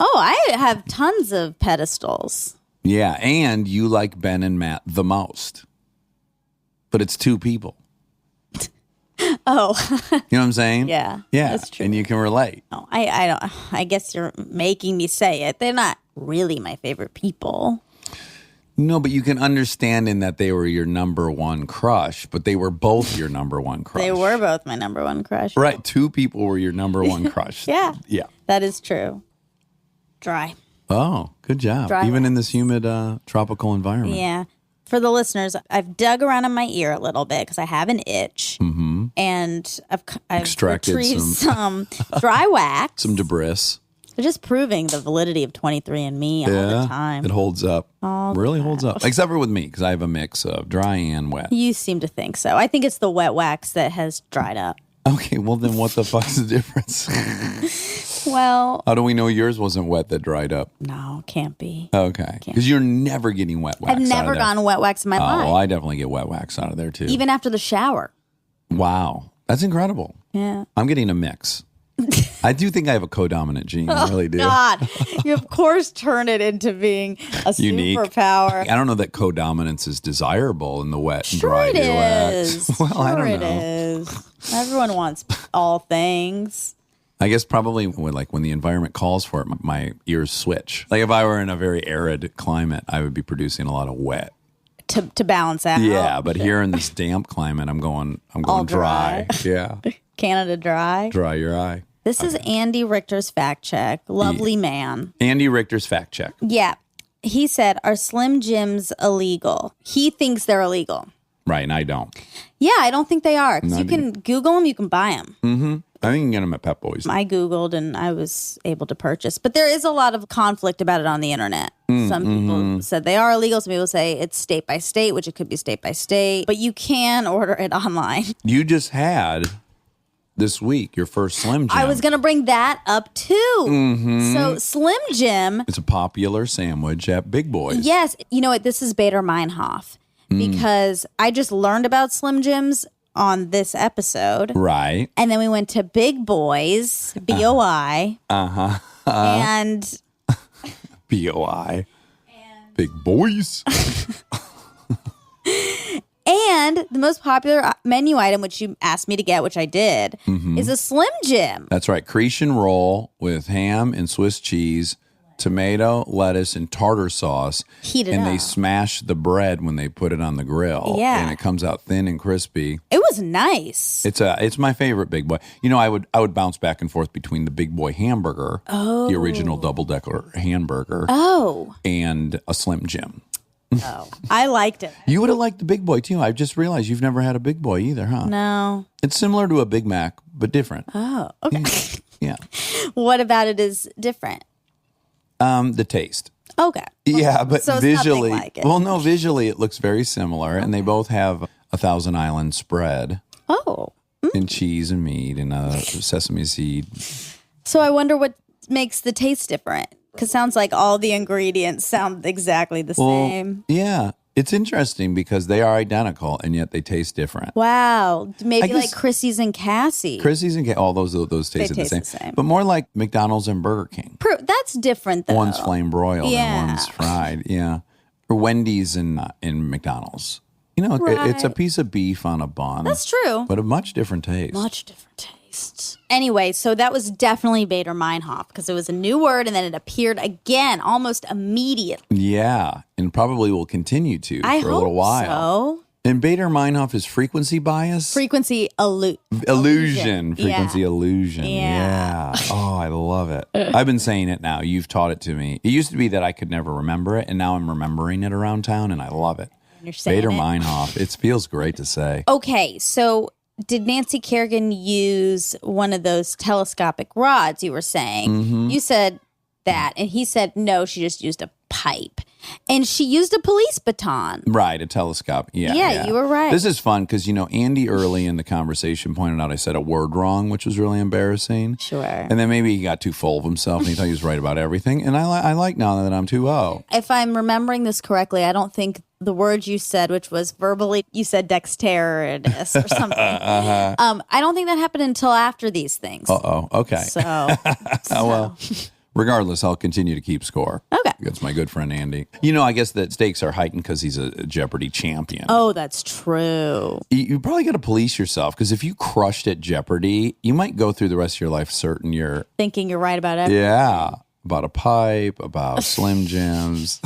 Oh, I have tons of pedestals. Yeah, and you like Ben and Matt the most. But it's 2 people. Oh. You know what I'm saying? Yeah, Yeah. that's true. And you can relate. No, I don't. I guess you're making me say it. They're not really my favorite people. No, but you can understand in that they were your number one crush, but they were both your number one crush. They were both my number one crush. Right. 2 people were your number one crush. Yeah. Yeah. That is true. Dry. Oh, good job. Dry Even in ones. this humid tropical environment. Yeah. For the listeners, I've dug around in my ear a little bit because I have an itch, and I've Extracted retrieved some dry wax. Some debris. They're just proving the validity of 23andMe all the time. It holds up. Really holds up. Except for with me, because I have a mix of dry and wet. You seem to think so. I think it's the wet wax that has dried up. Okay, well then what the fuck's the difference? Well, How do we know yours wasn't wet that dried up? no, can't be. Okay. Because you're never getting wet wax I've never out of there. gotten wet wax in my Oh, life, well, I definitely get wet wax out of there too. even after the shower. Wow. That's incredible. Yeah. I'm getting a mix. I do think I have a co-dominant gene. I really do. God, you of course turn it into being a Unique. superpower. I don't know that co-dominance is desirable in the wet and Sure dry it earwax. is. Well, I don't Sure know. it is. Everyone wants all things. I guess probably when the environment calls for it, my ears switch. Like if I were in a very arid climate, I would be producing a lot of wet. To balance out. Yeah, but here in this damp climate, I'm going All dry. dry. Yeah, Canada Dry. dry your eye. This is Andy Richter's fact check. Lovely man. Andy Richter's fact check. Yeah. He said, are Slim Jims illegal? He thinks they're illegal. Right, and I don't. Yeah, I don't think they are. 'Cause Not you can Google them, you can buy them. I think you can get them at Pep Boys. I Googled and I was able to purchase. But there is a lot of conflict about it on the internet. Some people said they are illegal. Some people say it's state by state, which it could be state by state. But you can order it online. You just had this week your first Slim Jim. I was going to bring that up too. So Slim Jim, It's a popular sandwich at Big Boys. yes, you know what? This is Bader Meinhof because I just learned about Slim Jims on this episode. Right. And then we went to Big Boys, BOI. And BOI. Big Boys. and the most popular menu item, which you asked me to get, which I did, is a Slim Jim. That's right. Creation roll with ham and Swiss cheese, tomato, lettuce, and tartar sauce. Heat it and up. they smash the bread when they put it on the grill. Yeah. And it comes out thin and crispy. It was nice. It's my favorite Big Boy. You know, I would bounce back and forth between the Big Boy hamburger, the original double-decker hamburger, and a Slim Jim. I liked it. You would have liked the Big Boy, too. I just realized you've never had a Big Boy either, huh? No. It's similar to a Big Mac, but different. Oh, okay. Yeah. What about it is different? The taste. Okay. Yeah, but So it's visually, nothing like it. well, no, visually it looks very similar, and they both have a Thousand Island spread Oh. and cheese and meat and sesame seed. So I wonder what makes the taste different. Because sounds like all the ingredients sound exactly the same. Yeah, it's interesting because they are identical and yet they taste different. Wow. Maybe I like guess- Chrissy's and Cassie. Chrissy's and all those tasted taste the the same, same. but more like McDonald's and Burger King. That's different though. One's flame broiled Yeah. and one's fried. Yeah, or Wendy's and in McDonald's. You know, it's a Right. piece of beef on a bun. That's true. but a much different taste. Much different tastes. Anyway, so that was definitely Bader Meinhof because it was a new word and then it appeared again almost immediately. Yeah, and probably will continue to I for a hope little while. so. And Bader Meinhof is frequency bias. Frequency Illusion. Frequency Yeah. illusion. Yeah. Oh, I love it. I've been saying it now. You've taught it to me. It used to be that I could never remember it, and now I'm remembering it around town, and I love it. You're saying Bader it. Meinhof. It feels great to say. Okay, so did Nancy Kerrigan use one of those telescopic rods you were saying? Mm-hmm. You said that, and he said no, she just used a pipe. And she used a police baton. Right, a telescope. Yeah, Yeah, you were right. This is fun because, you know, Andy early in the conversation pointed out I said a word wrong, which was really embarrassing. Sure. And then maybe he got too full of himself and he thought he was right about everything. And I like now that I'm 2-0. If I'm remembering this correctly, I don't think the word you said, which was verbally, you said dexterous or something. I don't think that happened until after these things. Uh-oh, okay. So, Oh, well, regardless, I'll continue to keep score. Okay. That's my good friend Andy. You know, I guess that stakes are heightened because he's a Jeopardy champion. Oh, that's true. You probably got to police yourself because if you crushed at Jeopardy, you might go through the rest of your life certain you're, Thinking you're right about everything. yeah, about a pipe, about Slim Jims.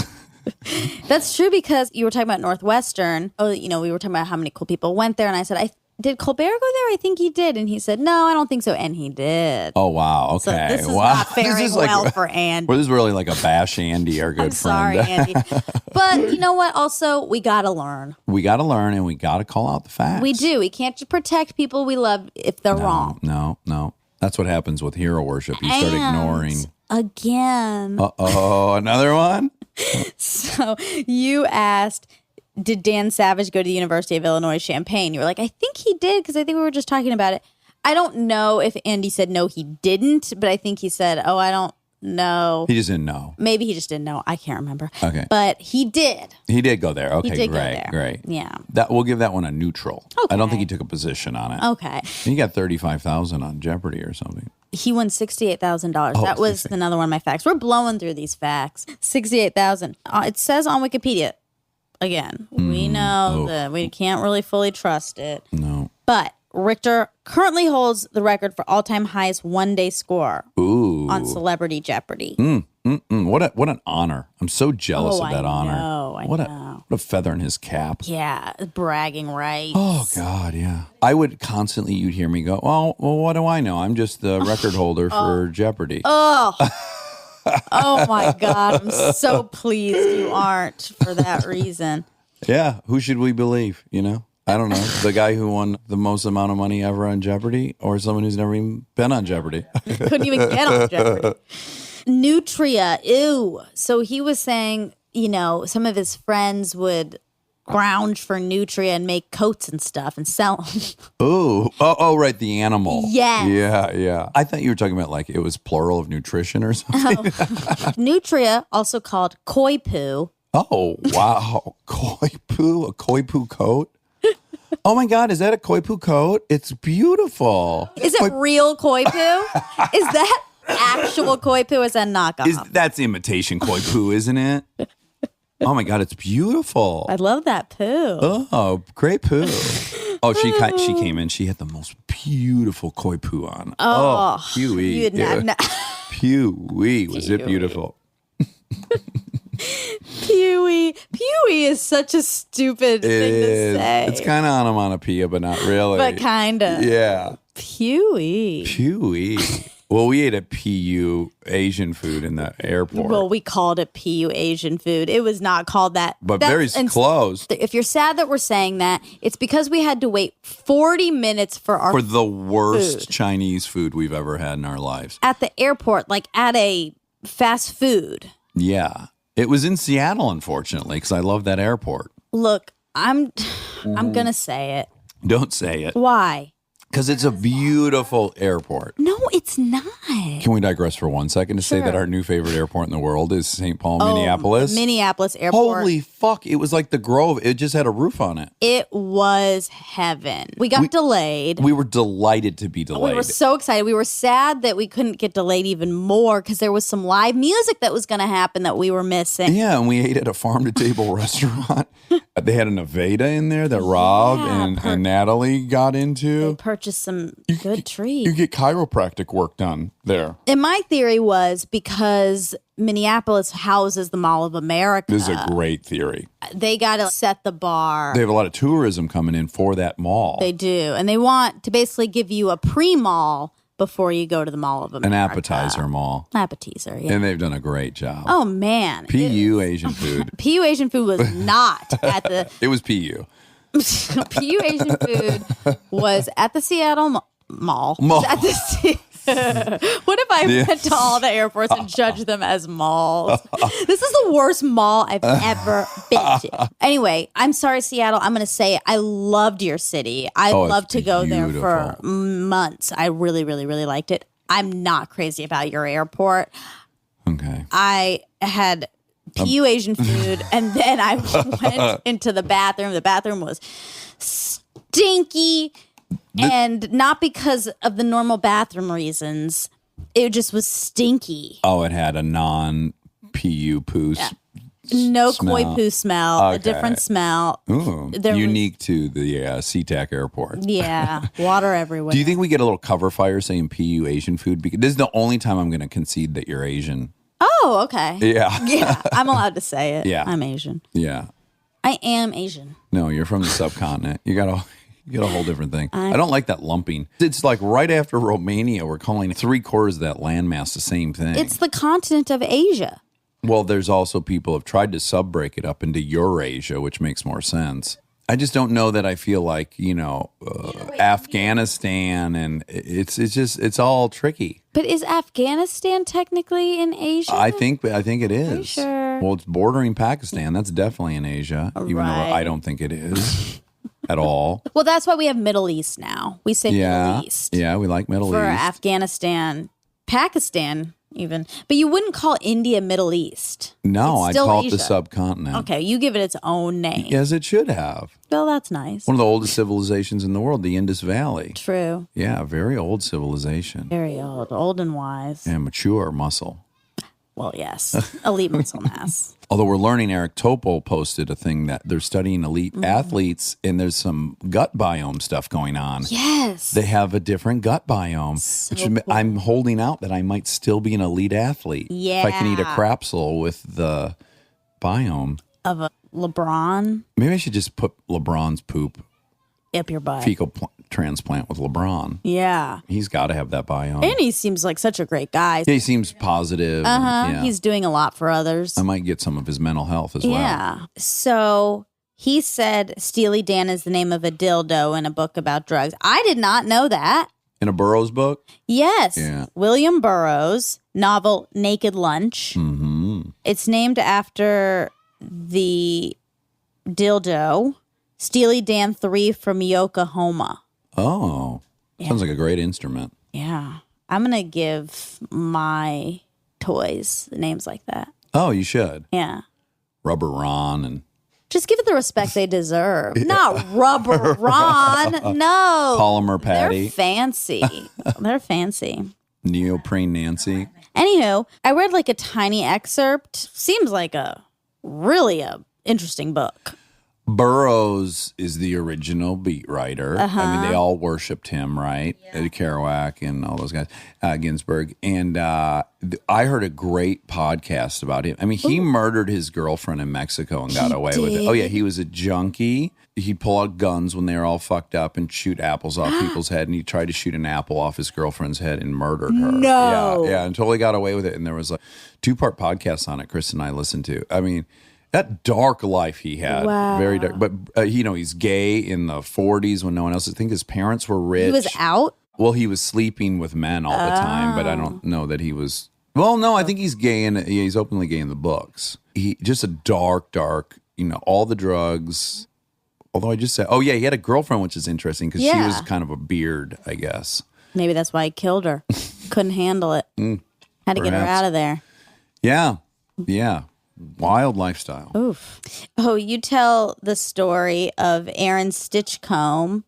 That's true because you were talking about Northwestern. Oh, you know, we were talking about how many cool people went there. And I said, did Colbert go there? I think he did. And he said, no, I don't think so. And he did. Oh, wow. Okay. So this is wow. not faring well for Andy. Well, this is really like a bash Andy, our good I'm sorry, friend. Andy. But you know what? Also, we got to learn. We got to learn and we got to call out the facts. We do. We can't just protect people we love if they're wrong. No. That's what happens with hero worship. You start ignoring. Again. Uh-oh, another one? So you asked, did Dan Savage go to the University of Illinois Champaign? You were like, I think he did because I think we were just talking about it. I don't know if Andy said no, he didn't, but I think he said, oh, I don't know. He just didn't know. Maybe he just didn't know. I can't remember. Okay. But he did. He did go there. Okay, He did go great, there. great. Yeah. We'll give that one a neutral. I don't Okay. think he took a position on it. Okay. He got $35,000 on Jeopardy or something. He won $68,000. Oh, That was another one of my facts. We're blowing through these facts. $68,000. It says on Wikipedia. Again, we know that we can't really fully trust it. No. But Richter currently holds the record for all-time highest one-day score Ooh. on Celebrity Jeopardy. What an honor. I'm so jealous of that honor. I What know. a feather in his cap. Yeah, bragging rights. Oh, God, yeah. I would constantly, you'd hear me go, well, what do I know? I'm just the record holder for Jeopardy. Oh my God, I'm so pleased you aren't for that reason. Yeah, who should we believe, you know? I don't know. The guy who won the most amount of money ever on Jeopardy or someone who's never even been on Jeopardy? Couldn't even get on Jeopardy. Nutria, ew. So he was saying, you know, some of his friends would scrounge for nutria and make coats and stuff and sell them. Ooh. Oh, right, the animal. Yes. Yeah. I thought you were talking about like it was plural of nutrition or something. Nutria, also called koi poo. Oh, wow. Koi poo? A koi poo coat? Oh my God, is that a koi poo coat? It's beautiful. Is it real koi poo? Is that actual koi poo? Or is that knockoff? That's imitation koi poo, isn't it? Oh my God, it's beautiful. I love that poo. Oh, great poo. Oh, she came in. She had the most beautiful koi poo on. Oh, You Pee-wee. had not- Pee-wee. Was it beautiful? Pewee. Pewee is such a stupid thing to say. It's kind of onomatopoeia, but not really. But kind of. Yeah. Pewee. Pewee. Well, we ate a PU Asian food in the airport. Well, we called it PU Asian food. It was not called that. But very close. If you're sad that we're saying that, it's because we had to wait 40 minutes for the worst food. Chinese food we've ever had in our lives. At the airport, like at a fast food. Yeah. It was in Seattle, unfortunately, because I love that airport. Look, I'm going to say it. Don't say it. Why? Because it's a beautiful airport. No, it's not. Can we digress for 1 second to say that our new favorite airport in the world is St. Paul, Minneapolis? The Minneapolis airport. Holy fuck. It was like the Grove. It just had a roof on it. It was heaven. We got delayed. We were delighted to be delayed. We were so excited. We were sad that we couldn't get delayed even more because there was some live music that was going to happen that we were missing. Yeah, and we ate at a farm-to-table restaurant. They had an Aveda in there that Rob and Natalie got into. They purchased some good treats. You get chiropractic work done there. And my theory was because Minneapolis houses the Mall of America. This is a great theory. They got to set the bar. They have a lot of tourism coming in for that mall. They do. And they want to basically give you a pre-mall before you go to the Mall of America. An appetizer mall. Appetizer, yeah. And they've done a great job. Oh, man. PU Asian food. PU Asian food was not at the... It was PU. PU Asian food was at the Seattle Mall. At the what if I went to all the airports and judged them as malls? This is the worst mall I've ever been to. Anyway, I'm sorry, Seattle. I'm going to say I loved your city. I loved to go there for months. I really, really, really liked it. I'm not crazy about your airport. Okay. I had PU Asian food, and then I went into the bathroom. The bathroom was stinky. And not because of the normal bathroom reasons. It just was stinky. Oh, it had a non-PU poo No smell. koi poo smell, a different smell. Ooh, unique to the SeaTac airport. Yeah, water everywhere. Do you think we get a little cover fire saying PU Asian food? Because this is the only time I'm going to concede that you're Asian. Oh, okay. Yeah. Yeah, I'm allowed to say it. Yeah. I'm Asian. Yeah. I am Asian. No, you're from the subcontinent. You got a whole different thing. I don't like that lumping. It's like right after Romania, we're calling 3/4 of that landmass the same thing. It's the continent of Asia. Well, there's also people have tried to sub-break it up into Eurasia, which makes more sense. I just don't know that I feel like, Afghanistan and it's all tricky. But is Afghanistan technically in Asia? I think it is. Are you sure? Well, it's bordering Pakistan. That's definitely in Asia, even though I don't think it is. At all. Well, that's why we have Middle East now. We say Middle East. Yeah, we like Middle for East. Afghanistan, Pakistan, even. But you wouldn't call India Middle East. No, I'd call it Asia. the subcontinent. Okay, you give it its own name. Yes, it should have. Well, that's nice. One of the oldest civilizations in the world, the Indus Valley. True. Yeah, very old civilization. Very old and wise. And mature muscle. Well, yes. Elite muscle mass. Although we're learning, Eric Topol posted a thing that they're studying elite athletes, and there's some gut biome stuff going on. Yes. They have a different gut biome, which I'm holding out that I might still be an elite athlete. Yeah. If I can eat a crapsule with the biome. Of a LeBron. Maybe I should just put LeBron's poop Up your butt. fecal transplant with LeBron. Yeah. He's got to have that biome. And he seems like such a great guy. Yeah, he seems positive. Yeah. He's doing a lot for others. I might get some of his mental health as well. Yeah. So he said Steely Dan is the name of a dildo in a book about drugs. I did not know that. In a Burroughs book? Yes. Yeah. William Burroughs, novel Naked Lunch. Mm-hmm. It's named after the dildo, Steely Dan 3 from Yokohama. Oh. Sounds like a great instrument. Yeah. I'm going to give my toys names like that. Oh, you should. Yeah. Rubber Ron and Just give it the respect they deserve. Not Rubber Ron. No. Polymer Patty. They're fancy. They're fancy. Neoprene Nancy. Anywho, I read like a tiny excerpt. Seems like a really interesting book. Burroughs is the original beat writer. I mean, they all worshipped him, right? Kerouac and all those guys, Ginsberg. And I heard a great podcast about him. I mean, he murdered his girlfriend in Mexico and got away with it. Oh, yeah, he was a junkie. He'd pull out guns when they were all fucked up and shoot apples off people's head. And he tried to shoot an apple off his girlfriend's head and murdered her. No. Yeah, and totally got away with it. And there was a 2-part podcast on it Chris and I listened to. I mean, that dark life he had, very dark. But, he's gay in the 40s when no one else. I think his parents were rich. He was out? Well, he was sleeping with men all the time, but I don't know that he was. Well, no, I think he's gay, and he's openly gay in the books. He just a dark, all the drugs. Although I just said, he had a girlfriend, which is interesting because she was kind of a beard, I guess. Maybe that's why he killed her. Couldn't handle it. Had to get her out of there. Yeah. Wild lifestyle. Oof. Oh, you tell the story of Aaron Stitchcomb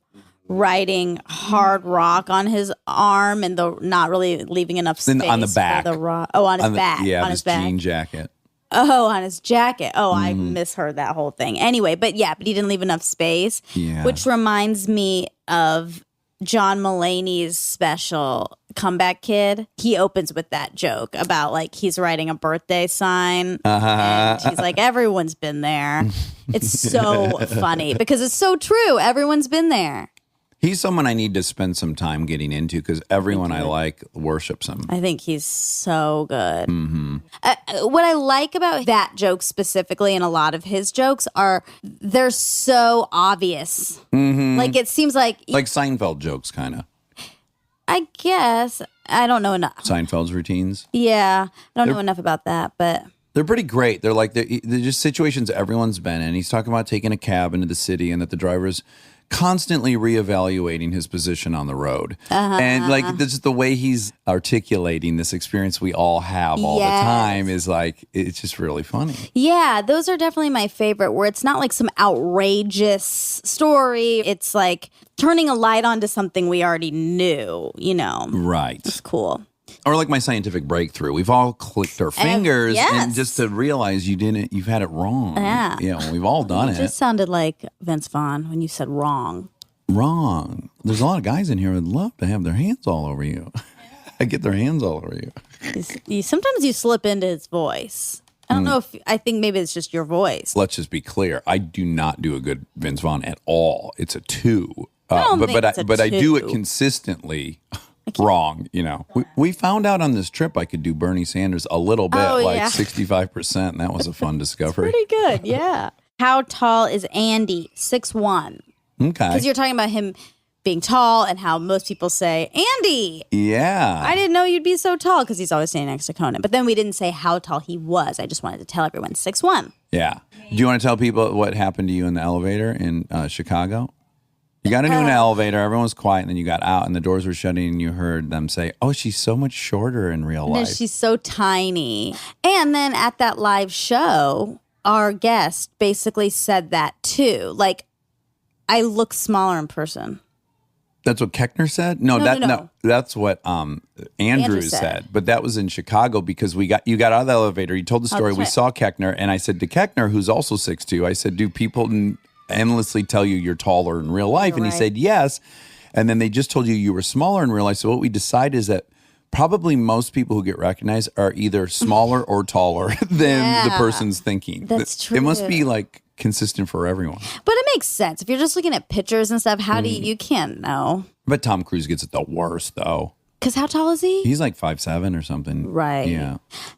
writing hard rock on his arm and not really leaving enough space on the back. for the rock. Oh, on his back. Yeah, on his back. jean jacket. Oh, on his jacket. Oh, I misheard that whole thing. Anyway, but he didn't leave enough space. Yeah. Which reminds me of John Mulaney's special Comeback Kid. He opens with that joke about he's writing a birthday sign and he's like, everyone's been there. It's so funny because it's so true. Everyone's been there. He's someone I need to spend some time getting into because everyone I like worships him. I think he's so good. What I like about that joke specifically and a lot of his jokes are they're so obvious. It seems like Seinfeld jokes, kind of. I guess. I don't know enough. Seinfeld's routines. Yeah. I don't know enough about that, but they're pretty great. They're they're just situations everyone's been in. He's talking about taking a cab into the city and that the driver's constantly reevaluating his position on the road. And this is the way he's articulating this experience we all have all the time is it's just really funny. Yeah, those are definitely my favorite where it's not some outrageous story. It's turning a light onto something we already knew, Right. It's cool. Or my scientific breakthrough. We've all clicked our fingers and just to realize you've had it wrong. Yeah. Yeah, we've all done it. It just sounded like Vince Vaughn when you said wrong. Wrong. There's a lot of guys in here who would love to have their hands all over you. Get their hands all over you. Sometimes you slip into his voice. I don't know I think maybe it's just your voice. Let's just be clear. I do not do a good Vince Vaughn at all. It's a 2. But I do it consistently. Wrong, We found out on this trip I could do Bernie Sanders a little bit, 65%, and that was a fun discovery. Pretty good, yeah. How tall is Andy? 6'1". Okay. Because you're talking about him being tall and how most people say, Andy! Yeah. I didn't know you'd be so tall because he's always standing next to Conan. But then we didn't say how tall he was. I just wanted to tell everyone 6'1". Yeah. Do you want to tell people what happened to you in the elevator in Chicago? You got into an elevator, everyone was quiet, and then you got out, and the doors were shutting, and you heard them say, "Oh, she's so much shorter in real life." No, she's so tiny. And then at that live show, our guest basically said that too. I look smaller in person. That's what Keckner said? No. That's what Andrews said. But that was in Chicago because you got out of the elevator. You told the story. We saw Keckner, and I said to Keckner, who's also 6'2", I said, "Do people endlessly tell you you're taller in real life?" And he said yes. And then they just told you were smaller in real life. So what we decided is that probably most people who get recognized are either smaller or taller than the person's thinking. That's true. It must be consistent for everyone. But it makes sense. If you're just looking at pictures and stuff, how do you can't know. But Tom Cruise gets it the worst though. Because how tall is he? He's 5'7" or something. Right. Yeah.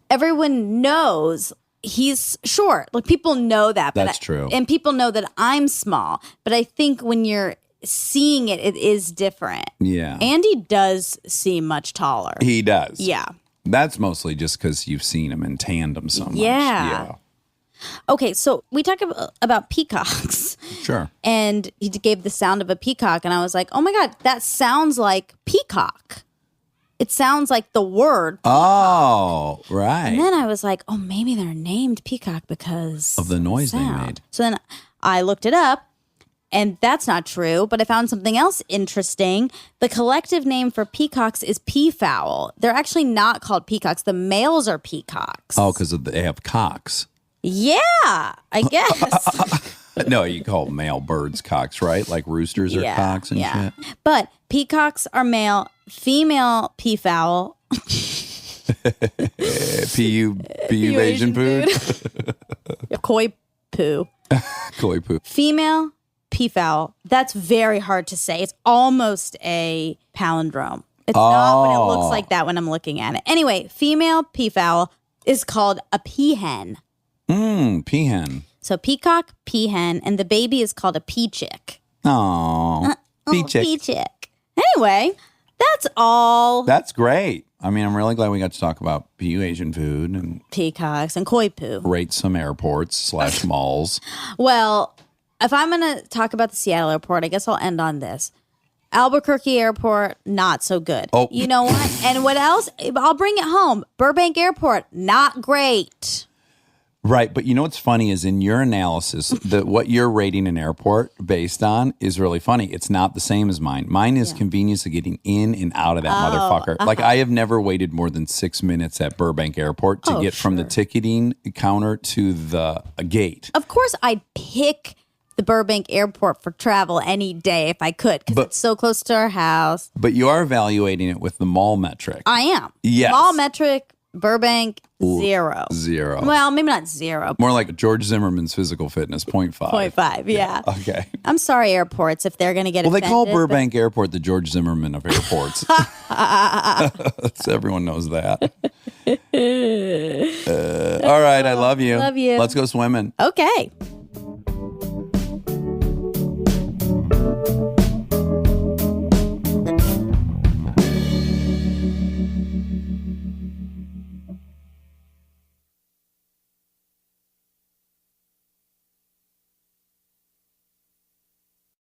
Everyone knows he's short. People know that. That's true. And people know that I'm small. But I think when you're seeing it, it is different. Yeah. Andy does seem much taller. He does. Yeah. That's mostly just because you've seen him in tandem so much. Yeah. Okay, so we talked about peacocks. Sure. And he gave the sound of a peacock, and I was like, oh my God, that sounds like peacock. It sounds like the word peacock. Oh, right. And then I was like, oh, maybe they're named peacock because of the noise they sound. made. So then I looked it up, and that's not true, but I found something else interesting. The collective name for peacocks is peafowl. They're actually not called peacocks. The males are peacocks. Oh, because they have cocks. Yeah, I guess. No, you call male birds cocks, right? Like roosters are cocks and shit. But peacocks are male, female peafowl. PU Asian food. Koi poo. Koi poo. Female peafowl. That's very hard to say. It's almost a palindrome. It's not what it looks like that when I'm looking at it. Anyway, female peafowl is called a peahen. Peahen. So peacock, peahen, and the baby is called a peachick. Aww. Peachick. Peachick. Anyway, that's all. That's great. I mean, I'm really glad we got to talk about PU Asian food and peacocks and koi poo. Rate some airports / malls. Well, if I'm going to talk about the Seattle airport, I guess I'll end on this. Albuquerque Airport, not so good. Oh. You know what? And what else? I'll bring it home. Burbank Airport, not great. Right. But you know what's funny is in your analysis, what you're rating an airport based on is really funny. It's not the same as mine. Mine is convenience of getting in and out of that motherfucker. Like I have never waited more than 6 minutes at Burbank Airport to get from the ticketing counter to the gate. Of course, I'd pick the Burbank Airport for travel any day if I could because it's so close to our house. But you are evaluating it with the mall metric. I am. Yes. Mall metric, Burbank, 0. 0. Well, maybe not 0. More like George Zimmerman's physical fitness, 0.5. 0.5, yeah. Okay. I'm sorry, airports, if they're going to get offended. Well, they call Burbank Airport the George Zimmerman of airports. Everyone knows that. All right, I love you. Love you. Let's go swimming. Okay.